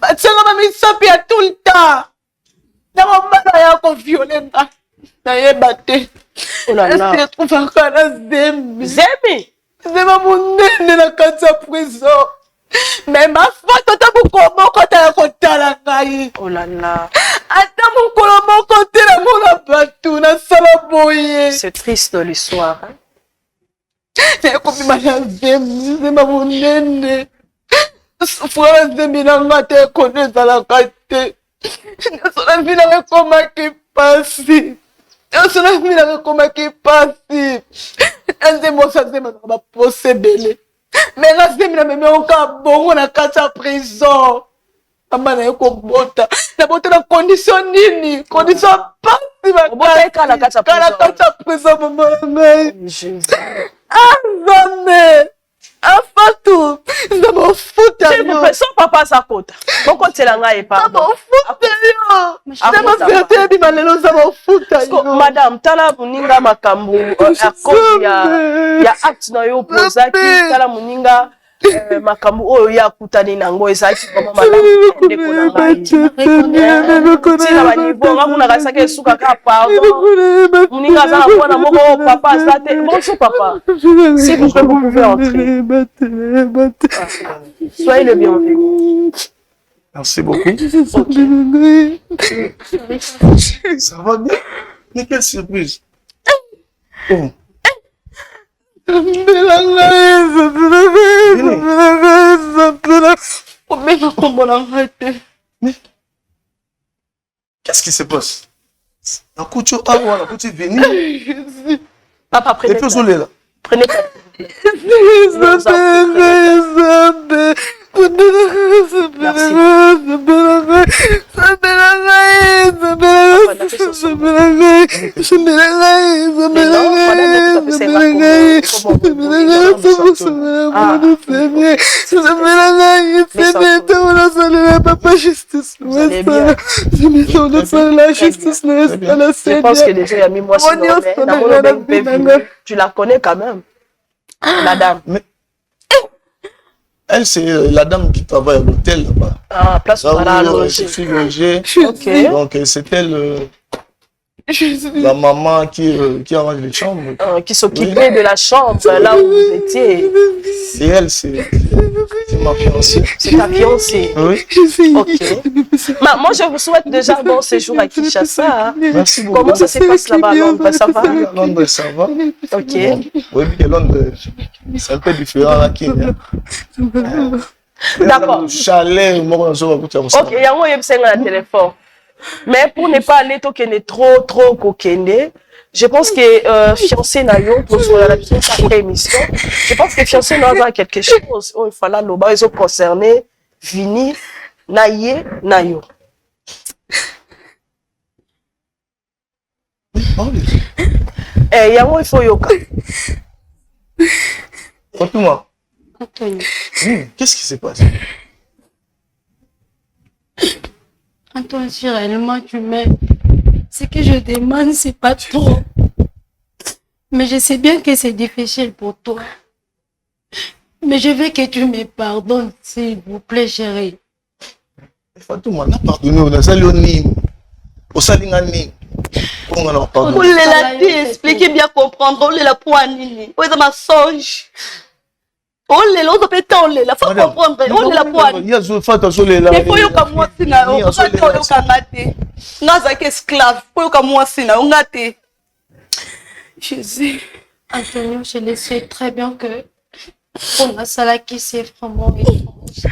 S3: Bah ça va me saper tout le temps. Na maman ya ko violenta. Na yebate.
S7: Oh là là.
S3: Est-ce que tu trouves encore la zemi?
S7: Zemi.
S3: Zema munene na kati ya prison. Mais ma faute ta bukomo kota ya kotala ngai.
S7: Oh là là.
S3: Ata mukolo moko te na mona batu na sala boye.
S7: C'est triste l'histoire.
S3: Ne kopima na zemi, zema munene. Sufura zemi na ngate koneza la kate. Sona vina koma kipasi. Sona vina koma kipasi. Anze mosa zema ba posebele. Mais là zemi na meme oka bongo na kati ya prison. Mama na yoko bota. Na bota na condition nini? Condition pasi ba.
S7: Bota kala kati ya prison.
S3: Kala kati ya prison mama ngai.
S7: Jésus.
S3: Azame. Afatu. Ça m'en fout.
S7: S'il vous plaît, son papa sa côte. Pourquoi tu l'as ngai pas?
S3: Ça m'en fout. Ça m'a fait un peu malheureux. Ça m'en fout.
S7: Madame, tala muninga makambu à cause ya acte na yo posaki tala muninga makambu oyo ya kutani nango ezaki vraiment madame ndeko na ngai. Tina ba niveau nga kuna kasaka esuka ka pardon. Muninga za na mwana moko papa sate. Bonjour papa. Si vous pouvez entrer. Soyez le bienvenu.
S4: Merci beaucoup.
S7: Okay.
S4: Ça va bien? Mais quelle surprise! Oh. Qu'est-ce qui se passe? Un coup de voilà, coup de venir.
S7: Papa, prenez place. Prenez place. Je pense que déjà il y a mis moi tu la connais quand même, la dame.
S4: Mais elle, c'est la dame qui travaille à l'hôtel là-bas.
S7: Ah, place pour la loger.
S4: Je suis logé.
S7: Ok.
S4: Donc, c'est elle, la maman qui arrange les chambres.
S7: Qui s'occupait de la chambre là où vous étiez.
S4: Et elle, c'est ma fiancée.
S7: C'est ta fiancée?
S4: Oui.
S7: Ok. Moi, je vous souhaite déjà un bon séjour à Kinshasa. Hein.
S4: Merci beaucoup.
S7: Comment ça se passe là-bas à Londres? Ça va?
S4: À Londres, ça va.
S7: Ok.
S4: Oui, mais Londres, c'est un peu différent là.
S7: D'accord.
S4: Chalet,
S7: ok, il y a un téléphone. Mais pour ne pas aller trop kokende, je pense que fiancé Nayo, pour la émission, je pense que fiancé Nayo a quelque chose. Il faut là, ils ont concerné Vini, Naye, Nayo. Eh, yango il faut yoka.
S4: Dis-moi.
S1: Anthony.
S4: Qu'est-ce qui se passe?
S2: Antoine, si réellement tu m'aimes, ce que je demande, c'est pas trop. Mais je sais bien que c'est difficile pour toi. Mais je veux que tu me pardonnes, s'il vous plaît, chérie.
S4: Fatouma, on a pardonné, on a salué. On salue. On a pardonné.
S3: On l'a dit, expliquez bien comprendre. On l'a poignée. On est ma songe. On l'a pété, on l'a faut comprendre. On l'a poignée.
S4: Il y a ce fait à soleil là.
S3: Il faut que moi sina, on va te ngate. Ngaza que esclave, faut que moi sina, on ngate.
S2: Jésus, Antonio, je le sais très bien que on a ça là qui c'est vraiment étrange.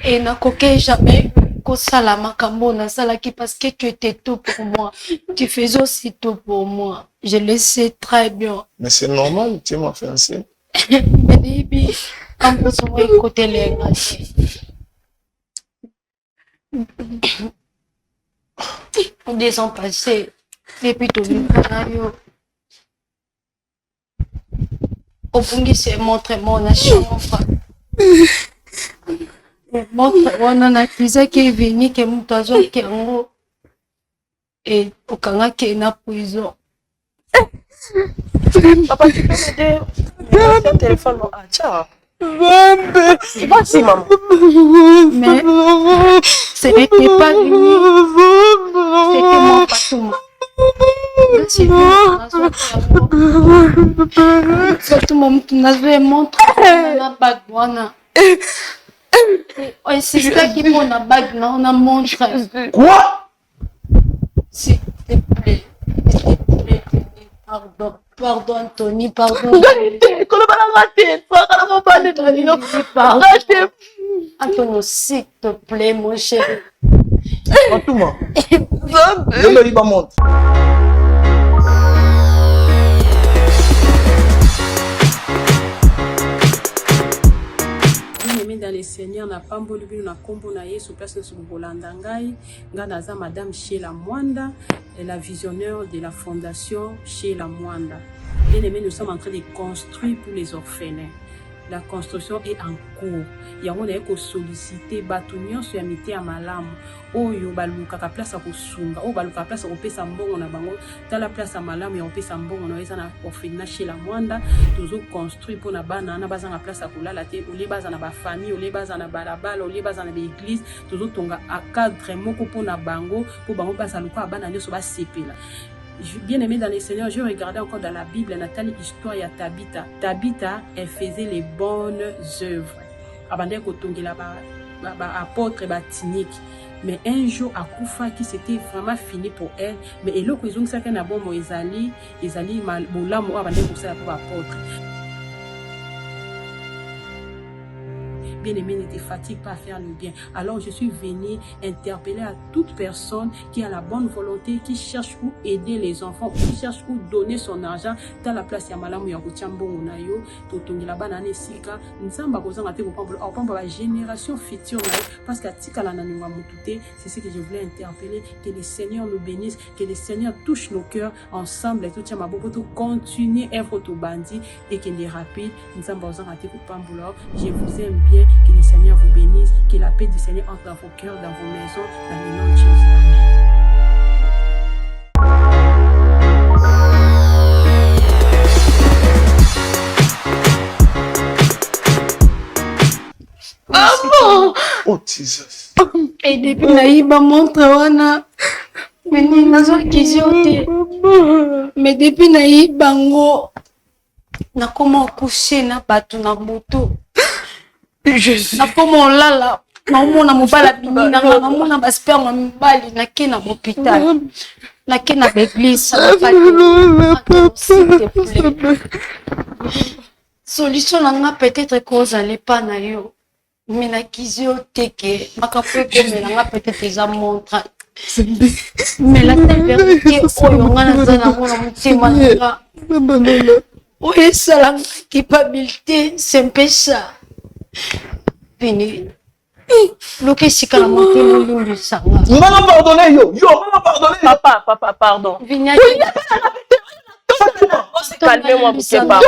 S2: Et n'a qu'aucun jamais que ça là makambo na ça là qui parce que tu étais tout pour moi, tu faisais aussi tout pour moi. Je le sais très bien.
S4: Mais c'est normal, tu m'as fiancé.
S2: Mais baby, en plus on va écouter les gars. 10 ans passés, depuis tout le monde. Au bungi c'est montre mon chambre. Montre on a accusé qui est venu que mutazo qui en et au kanga qui est na prison.
S7: Papa, tu peux m'aider? Le téléphone, ah, tiens. Vas-y, maman.
S2: Mais ce n'était pas lui. C'était mon patron. Surtout mon montre la bague. On insistait qu'il faut la bague, on a montré.
S4: Quoi?
S2: S'il te plaît. Pardon, Anthony, pardon. Anthony, s'il te plaît, mon chéri.
S4: Fatouma. Il va monter.
S6: Dans les seigneurs na pamboli bino na kombo na Yesu personne sur Bolanda ngai naza madame Sheila Mwanda la visionnaire de la fondation Sheila Mwanda. Bien aimé, nous sommes en train de construire pour les orphelins. la construction est en cours. Yango na eko solliciter batu nyonso ya mite ya malamu oyo balukaka place ya kosunga oyo balukaka place ya kopesa mbongo na bango tala place ya malamu ya kopesa mbongo na eza na orphelinat chez la Mwanda tozo construire mpona bana na baza na place ya kolala te ole baza na bafamille ole baza na balabala ole baza na baeglise tozo tonga cadre moko mpona bango mpo bango baza luka bana nyonso basepela. Bien aimé dans les Seigneurs, je regardais encore dans la Bible Nathalie histoire ya Tabitha. Tabitha, elle faisait les bonnes œuvres. Abandé kotongela ba apôtre batinique. Mais un jour à Koufa qui c'était vraiment fini pour elle. Mais et l'autre ils ont ça qu'un bon ezali malamu abandé pour ça pour apôtre. Bien-aimé, ne te fatigue pas à faire le bien. Alors je suis venue interpeller à toute personne qui a la bonne volonté, qui cherche où aider les enfants, qui cherche où donner son argent dans la place ya malamu ya kotiambo unayo totongela bana nesika nzamba kozanga te kopamba la génération future parce que tika la nanunga mutute. C'est ce que je voulais interpeller, que le Seigneur nous bénisse, que le Seigneur touche nos cœurs ensemble et tout tient ma bobo continuer un photo bandit et que les rapides nzamba kozanga te kopamba. Je vous aime bien. Que le Seigneur vous bénisse, que la paix du Seigneur entre dans vos cœurs, dans vos maisons, dans le nom de Jésus.
S2: Maman!
S4: Oh Jesus!
S2: Et depuis naïba montre wana, mais ni nazo kiziote. Mais depuis naïba ngo, na comment coucher na batu na moto. Na comment lala, na mona mobala bini na mona basperme mobali na ke na hôpital. Na ke na l'église, na solution na peut-être cause aller pas na yo. Mais na kizio teke, makape comme na peut-être déjà montre. Mais la vérité oyo ngana zana mona mutima nga. Oui, ça la culpabilité, c'est un peu ça. Vini. Le que si quand monte le sang.
S4: Maman pardonnez yo, maman pardonnez.
S7: Papa, pardon.
S2: Vini.
S7: Calmez-moi, vous savez pas.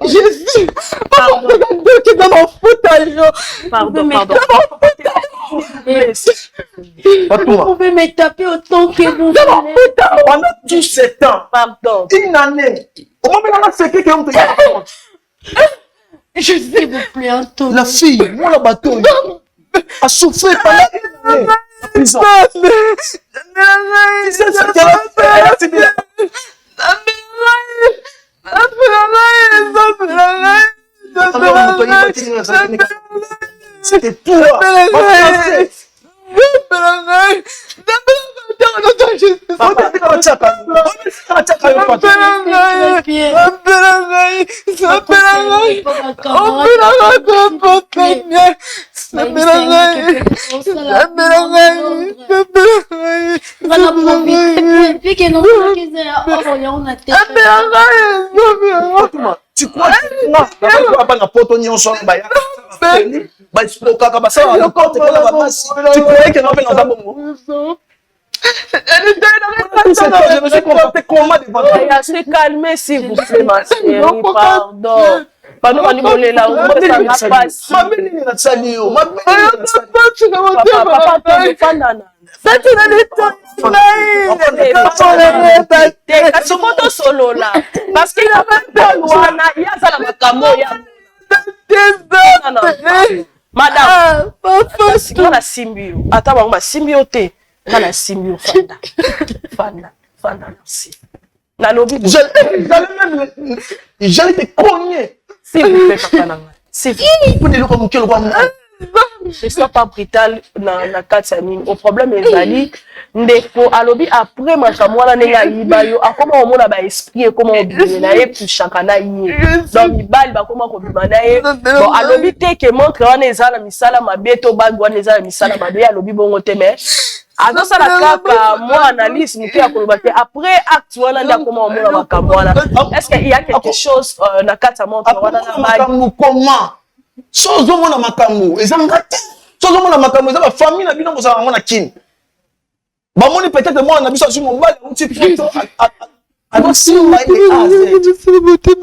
S3: Jésus, pardon, qui dans mon foutage.
S7: Pardon.
S2: Vous pouvez me taper autant que vous voulez.
S4: Pendant tout ce temps,
S7: Pardon.
S4: une année, au moment où on a fait que on te
S2: Je s'il vous plaît, Antoine.
S4: la fille, moi la bateau, a souffert pendant une année. Prison. C'était toi. Tu crois que moi, tu croyais que je me suis comporté comment devant toi?
S7: Se calmer, s'il vous plaît, ma chérie. Pardon. Pardon, on est là. Parce qu'il a madame, dans la symbio. Attends, ma symbioté. Dans la symbio, Fanda, merci.
S4: J'allais te cogner.
S7: S'il vous plaît, papa. C'est je ne sois pas brutal dans la Katsanine. Au problème, les alliés, ndeko alobi après makamwana nenga ibayo akoma omona ba esprit comment obimena e pour chakana yi donc ibali ba koma ko bimana e bon alobi te ke montre wana ezala misala mabeto bangu wana ezala misala mabe alobi bongo te mais azo sala kaka moi analyse mutu ya koloba te après acte wana nda koma omona makambo wana est-ce qu'il y a quelque chose na kata montre wana na
S4: makambo comment sozo mona makambo ezanga te sozo mona makambo ezaba famille na bino kozala ngona kini bamoni peut-être moi na biso sur mon bal outi photo Alors, si on va y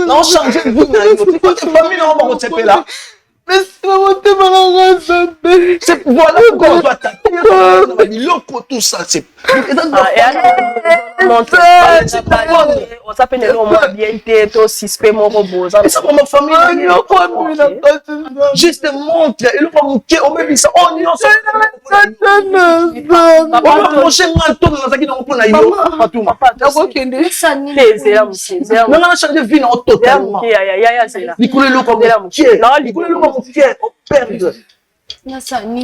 S4: non, changer de vie, c'est quoi tes familles, on va recevoir là? C'est voilà pourquoi on doit t'attendre. Tout ça, c'est.
S7: On s'appelle le mot bien tête, suspect, mon robot.
S4: Et ça, pour ma famille, juste montre. Et le pamuke, on met ça. On y en sait. On va manger un tour dans la zone pour naïo. Pas tout. Non, on a changé de vie en totalement. Nicolas le pamuke, on perd.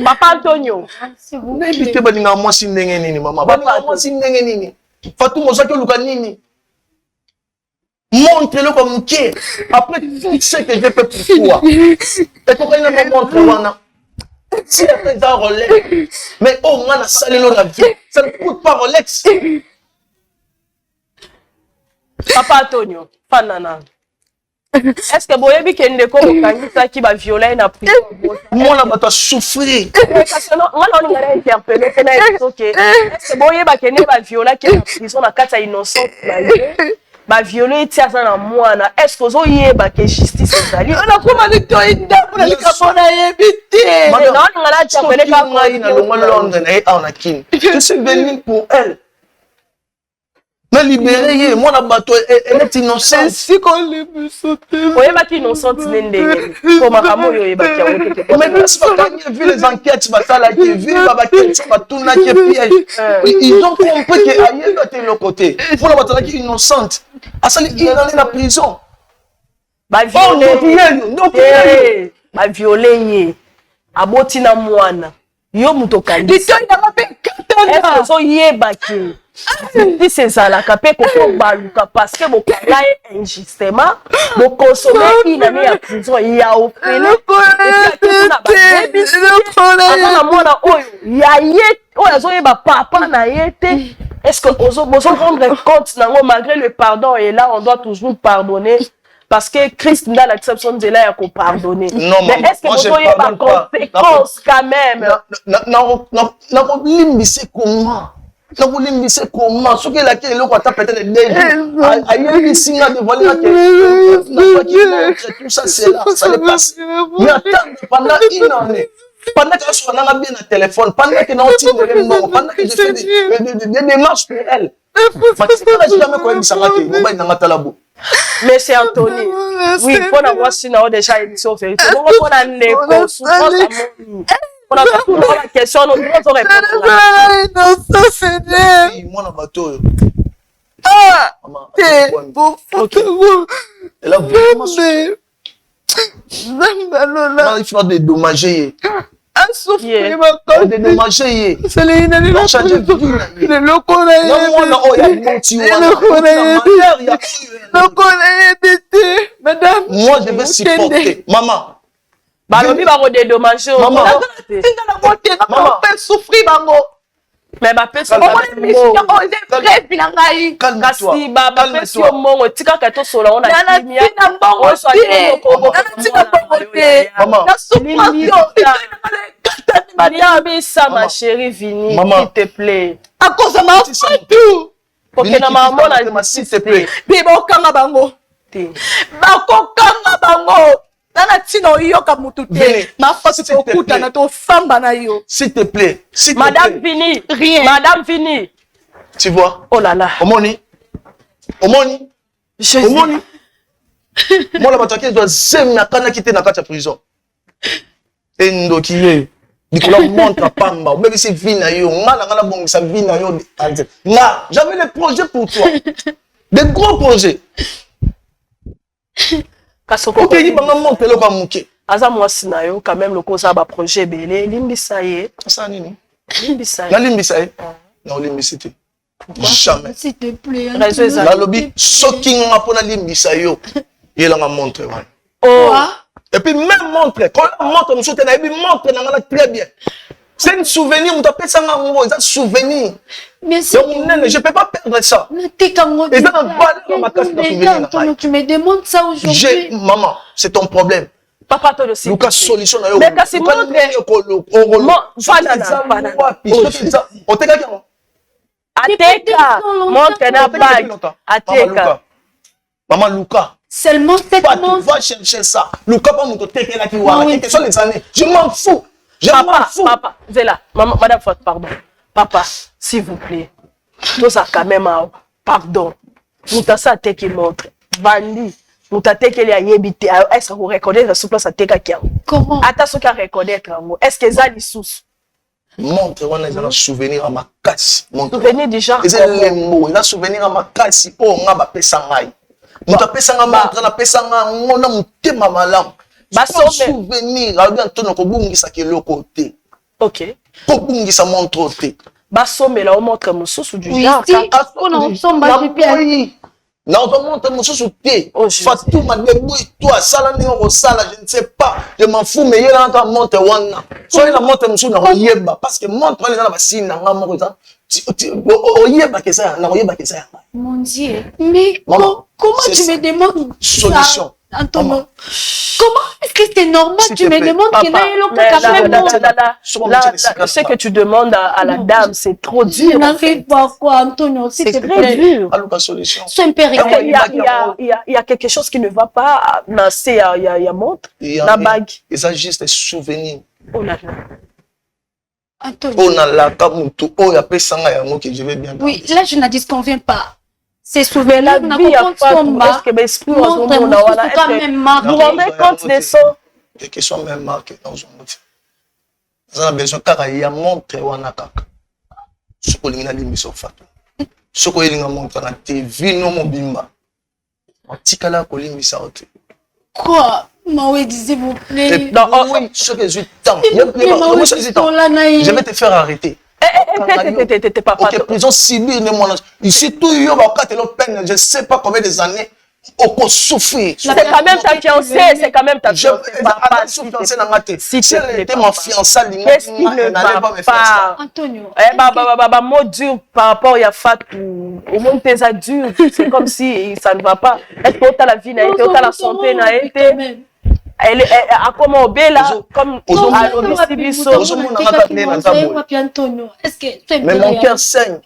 S7: Papa Antonio.
S4: N'habitez pas dans moi si n'engé nini, maman. Moi si n'engé nini. Fatou Mosaki Luka nini. Montre-le comme qui est. Après, tu sais que je fais pour toi. Et pourquoi il ne me montre pas? Si la tête d'un Rolex, mais oh, on a salé la vie. Ça ne coûte pas Rolex.
S7: Papa Antonio, Fanana. Est-ce que Boyebi Kende ko kangisa qui va violer na prison?
S4: Moi là, tu as souffert.
S7: Parce que moi là, on a interpellé. Est-ce que Boyebi Kende va violer qui est en prison na kata innocente? Ba violer tia na mwana. Est-ce que vous y ba que justice ezali? On a comment de toi indapona likapona yebité. Non, on a interpellé ka moi
S4: ina Londres et on a kin. Je suis venu pour elle. Mais libéré, moi, la bateau, elle est innocente.
S2: Si qu'on l'aime sauter.
S7: Oui, ma qui innocente, n'est pour ma femme, oui, bah,
S4: mais tu vas vu les enquêtes, tu vas là, qui vu, tu vas tout là, qui est piège. Ils ont compris qu'ailleurs, tu es de l'autre côté. Pour la bateau, qui est innocente. À ça, il est dans la prison.
S7: Bah, violer. Bah, violer. Abotina moana. Yo mutokandi.
S2: Dis-toi, il n'a pas fait 4 ans.
S7: Est-ce que yebaki? Si c'est ça, la capé qu'on baluka parce que mon travail est injustement, mon consommé il a mis à prison, il a offert le papa na yete. Est-ce que vous rendre compte malgré le pardon et là on doit toujours pardonner? Parce que Christ dans l'acception de là il a pardonné.
S4: Non,
S7: mais est-ce que vous avez pas conséquence quand même?
S4: Non, c'est comment? Donc, vous l'aimez, c'est comment? Ce qui est là, qui est là, peut-être des jours. Aïe, les signes de voler tout ça, c'est là, ça les passe. Mais attends, pendant une année, pendant que je suis bien à téléphone, pendant que je pendant que je fais des démarches pour elle.
S7: Mais c'est Anthony. Oui, pour avoir si nous déjà émission vérité. On a une souffrance. On a tout la question, nous devons répondre.
S2: Non, ça c'est bien.
S4: Moi, dans bateau.
S2: Ah, t'es bon.
S4: Elle a vraiment souffert. Il faut dédommager.
S2: Ah, souffrir, ma corde.
S4: Dédommager.
S2: C'est les inanimés. Le loco, là, il est madame.
S4: Moi, je vais supporter. Maman.
S7: Balobi bango dédommager.
S4: Maman.
S2: Maman. Souffrir, bango.
S7: Mais ma personne
S4: calme-toi.
S7: Ma chérie Vini, s'il te plaît.
S2: À cause de ma tout.
S7: Pour que na maman
S4: s'il te plaît.
S2: Bibo kanga bango. Bako kanga bango. Nana tino yoka mutute. Ma face c'est okuta na to famba na yo.
S4: S'il te plaît.
S7: Madame Vini. Rien. Madame Vini.
S4: Tu vois?
S7: Oh là là.
S4: Omoni. Omoni. Omoni. Moi la bataki doit zem na kana quitter na kati prison. Endo kiye. Nicolas montre pamba. Même si vina yo, ngala ngala bon ça vina yo. Là, j'avais des projets pour toi. Des gros projets. Ok, il m'a montré le Kamuke.
S7: Aza moi sinayo quand même le cause ba projet belé limbisaye.
S4: Ça nini?
S7: Limbisaye.
S4: La limbisaye. Non limbisité. Jamais.
S2: S'il te plaît.
S4: La lobby shocking ma pour la limbisayo. Il a montré.
S7: Oh.
S4: Et puis même montre, quand on montre, nous soutenons, et puis montre, très bien. C'est un souvenir, on t'appelle ça un souvenir.
S2: Mais
S4: je ne peux pas perdre ça.
S2: Et ça tu me demandes ça aujourd'hui.
S4: Maman, c'est ton problème.
S7: Papa, toi aussi.
S4: Lucas, solution.
S7: Mais quand c'est on Ateka, montre na bague. Ateka.
S4: Maman Luca.
S2: Seulement 7 mois.
S4: Va chercher ça. Luca, pas mon côté, qui est là qui voit. Quelles sont les années? Je m'en fous. Je m'en fous.
S7: Papa, Zéla, madame Fat, pardon. Papa, s'il vous plaît. Tout ça quand même, pardon. Nous t'as ça qui montre. Bandi. Nous t'as qui est yébité. Est-ce que vous reconnaissez la souplesse à teka qui a?
S2: Comment?
S7: Attention qu'à reconnaître. Est-ce que ça les sous?
S4: Montre, on a un souvenir à ma casse.
S7: Souvenir du genre.
S4: C'est le mot. Il a souvenir à ma casse. Oh, on a pas sangai. On a pesa nga montre, on a pesa nga ngona mutema malamu. Souvenir, regarde ton kobungisa keloko te.
S7: OK.
S4: Kobungisa montre te.
S7: Basomela o montre mususu du genre.
S2: On a ensemble
S4: non, on montre mususu te. Fatouma debout toi, sala ni on sala, je ne sais pas. Je m'en fous mais il y a encore montre wana. Soyez la montre mususu na oyeba parce que montre les na basina nga moko ça. Oyeba que ça, na oyeba que ça.
S2: Mon Dieu, mais comment tu me demandes
S4: solution?
S2: Antonio, comment est-ce que c'est normal? Tu me demandes que là,
S7: ce que tu demandes à la dame, c'est trop dur.
S2: Je n'arrive pas quoi, Antonio,
S7: c'est très dur.
S4: Solution.
S2: C'est impérial.
S7: Il y a quelque chose qui ne va pas. Il y a montre, la bague.
S4: Et ça, juste des souvenirs.
S7: Oh là là.
S4: On a la kamutu, oh, il y a pas ça, que je vais bien.
S2: Oui, là, je ne disconviens pas. C'est souvent
S7: la vie, il y a pas tout. Est-ce que l'esprit
S2: vous rendez
S7: compte des sons?
S4: Quelque chose même marqué dans un outil. Nous avons besoin car il y a montre ou en attaque. Ce qu'on a dit, mais fatou. Ce qu'on a montré dans la TV, non mon bimba. En tikala ko limbi sa ote.
S2: Quoi? Maoué, s'il vous plaît.
S4: Non, oui, ce que je t'en. Je vais te faire arrêter. Ok, prison civile, ici tout y a peine, je ne sais pas combien des années on souffrir.
S7: C'est quand même ta fiancée, c'est quand même ta fiancée.
S4: Si tu étais ma fiancée,
S7: qu'est-ce qui ne va pas?
S2: Antonio.
S7: Mot dur par rapport à Fatou. Au moins tes adultes, c'est comme si ça ne va pas. Est-ce que tu as la vie, tu as la santé, elle a comme Obéla, comme
S4: mais mon cœur saigne.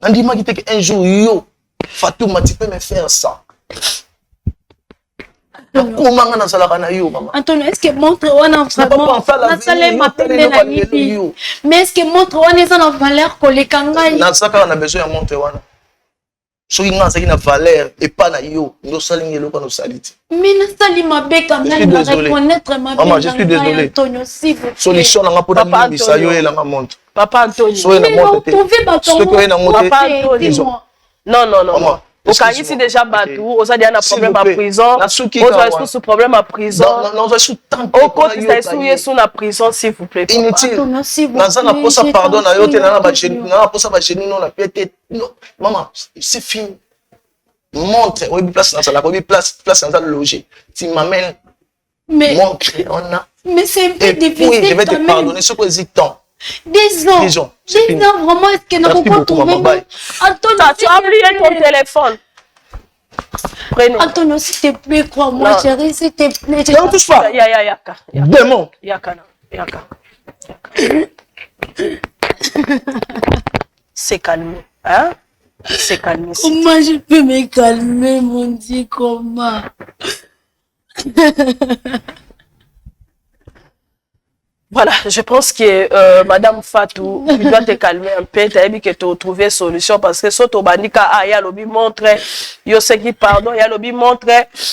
S4: On dit qu'un jour, yo, Fatouma, tu peux me faire ça.
S2: Antonio, est-ce que montre on a vraiment mais est-ce que montre on est en valeur que les kangai?
S4: On a besoin de montre on. So il y a une valeur et pas na yo nous salingi le nous salite.
S2: Mais na sali mabe quand même reconnaître ma
S4: maman, je suis désolé.
S2: Antonio, s'il vous plaît.
S4: Solution na pour na misa yo et la montre.
S7: Papa Antonio.
S4: So na montre.
S7: Papa Antonio. Non. Au cas ici déjà Batou, on a dit un problème à prison. On a sous problème à prison.
S4: Non, je suis tant.
S7: Au côté de sous la prison s'il vous plaît.
S4: Inutile. Dans un pour ça pardon na yo te na ba génie, na pour ça ba génie non la piété. Non, maman, c'est fini. Montre, oui place dans la place dans le loger. Tu m'amènes.
S2: Mais
S4: montre on a.
S2: Mais c'est un peu difficile.
S4: Oui, je vais te pardonner ce que hésitant.
S2: 10 ans. 10 ans, vraiment, est-ce que nous pouvons trouver?
S7: Antonio, tu as oublié ton téléphone.
S2: Prenez. Antonio, s'il te plaît, crois-moi, chérie, s'il te plaît.
S4: Ne touche pas.
S7: Yaka.
S4: Démon.
S7: Yaka. C'est calmé. Hein? C'est calmé.
S2: Comment je peux me calmer, mon Dieu, comment?
S7: Voilà, je pense que Madame Fatou, tu dois te calmer un peu, tu as dit que tu as trouvé solution parce que soto bandika il y a lobby montre, yo ce qui pardon, il y a lobby montre,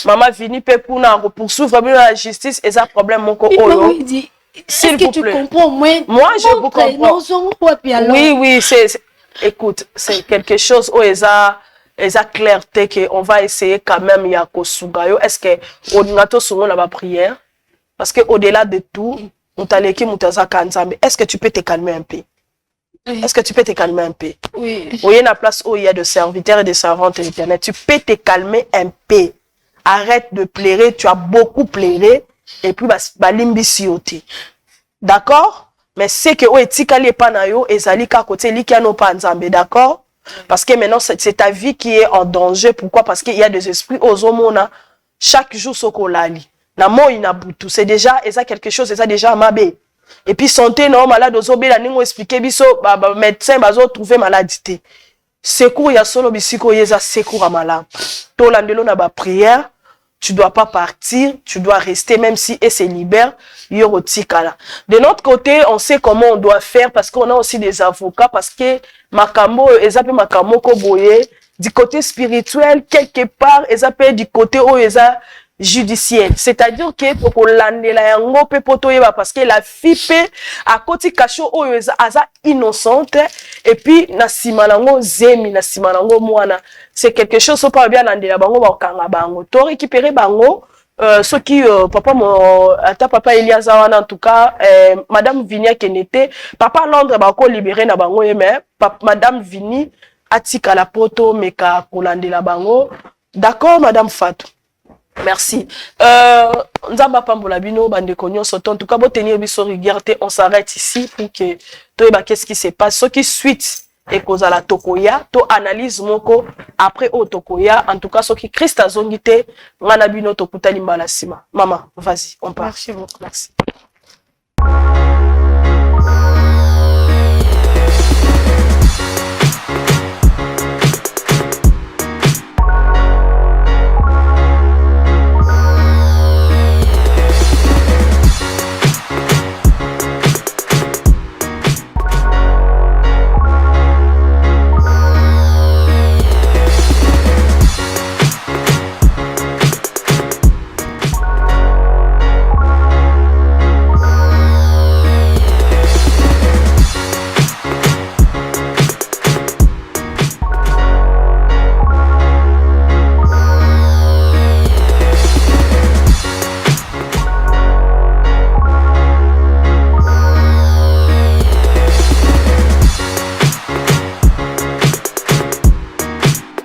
S7: maman vini pe pour poursuivre la justice et ça problème mon ko olo.
S2: S'il vous plaît. Tu comprends moi
S7: je vous comprends. Oui, c'est écoute, c'est quelque chose où ils a clarté que on va essayer quand même ya ko sugayo. Est-ce que on a tout souvent la prière parce que au-delà de tout est-ce que tu peux te calmer un peu? Oui. Est-ce que tu peux te calmer un peu?
S2: Oui.
S7: Il y a une place où il y a de serviteurs et de servantes de l'Éternel. Tu peux te calmer un peu. Arrête de pleurer. Tu as beaucoup pleuré. Et puis, balimbi sioti. D'accord? Mais c'est que etikali panayo et zalika côté likiano panzambe. D'accord? Parce que maintenant, c'est ta vie qui est en danger. Pourquoi? Parce qu'il y a des esprits aux homona. Chaque jour, sokolali. C'est déjà, et ça quelque chose, et ça déjà mabé. Et puis santé non malade ozobela ningo expliquer biso médecin bazo trouver maladie. Secours ya solo bisiko yeza secours à malade. To landelo na ba prière, tu dois pas partir, tu dois rester même si et se libère yorotikala. De notre côté, on sait comment on doit faire parce qu'on a aussi des avocats parce que makambo ezape makambo ko boye du côté spirituel quelque part ezape du côté où eza judiciaire, c'est-à-dire que pour landela yango pe poto yeba parce que la fille pe à côté cacho o aza innocente et puis na simanango zemi na simanango mwana c'est quelque chose so pas bien landela bango ba kanga bango to récupérer bango ce qui papa mon ata papa Eliaza wana en tout cas madame Vinia Kenete papa Londres ba ko libérer na bango mais madame Vini atika la poto meka kolandela bango. D'accord madame Fatou. Merci. Nzamba pambola bino bande konyo soto en tout cas bo tenir biso regarder on s'arrête ici pour que toi qu'est-ce qui se passe ce qui suite et cause à la tokoya to analyse moko après au tokoya en tout cas ce qui Christ azongite ngana bino to kutali mbala sima. Maman, vas-y, on part.
S2: Merci beaucoup.
S7: Merci.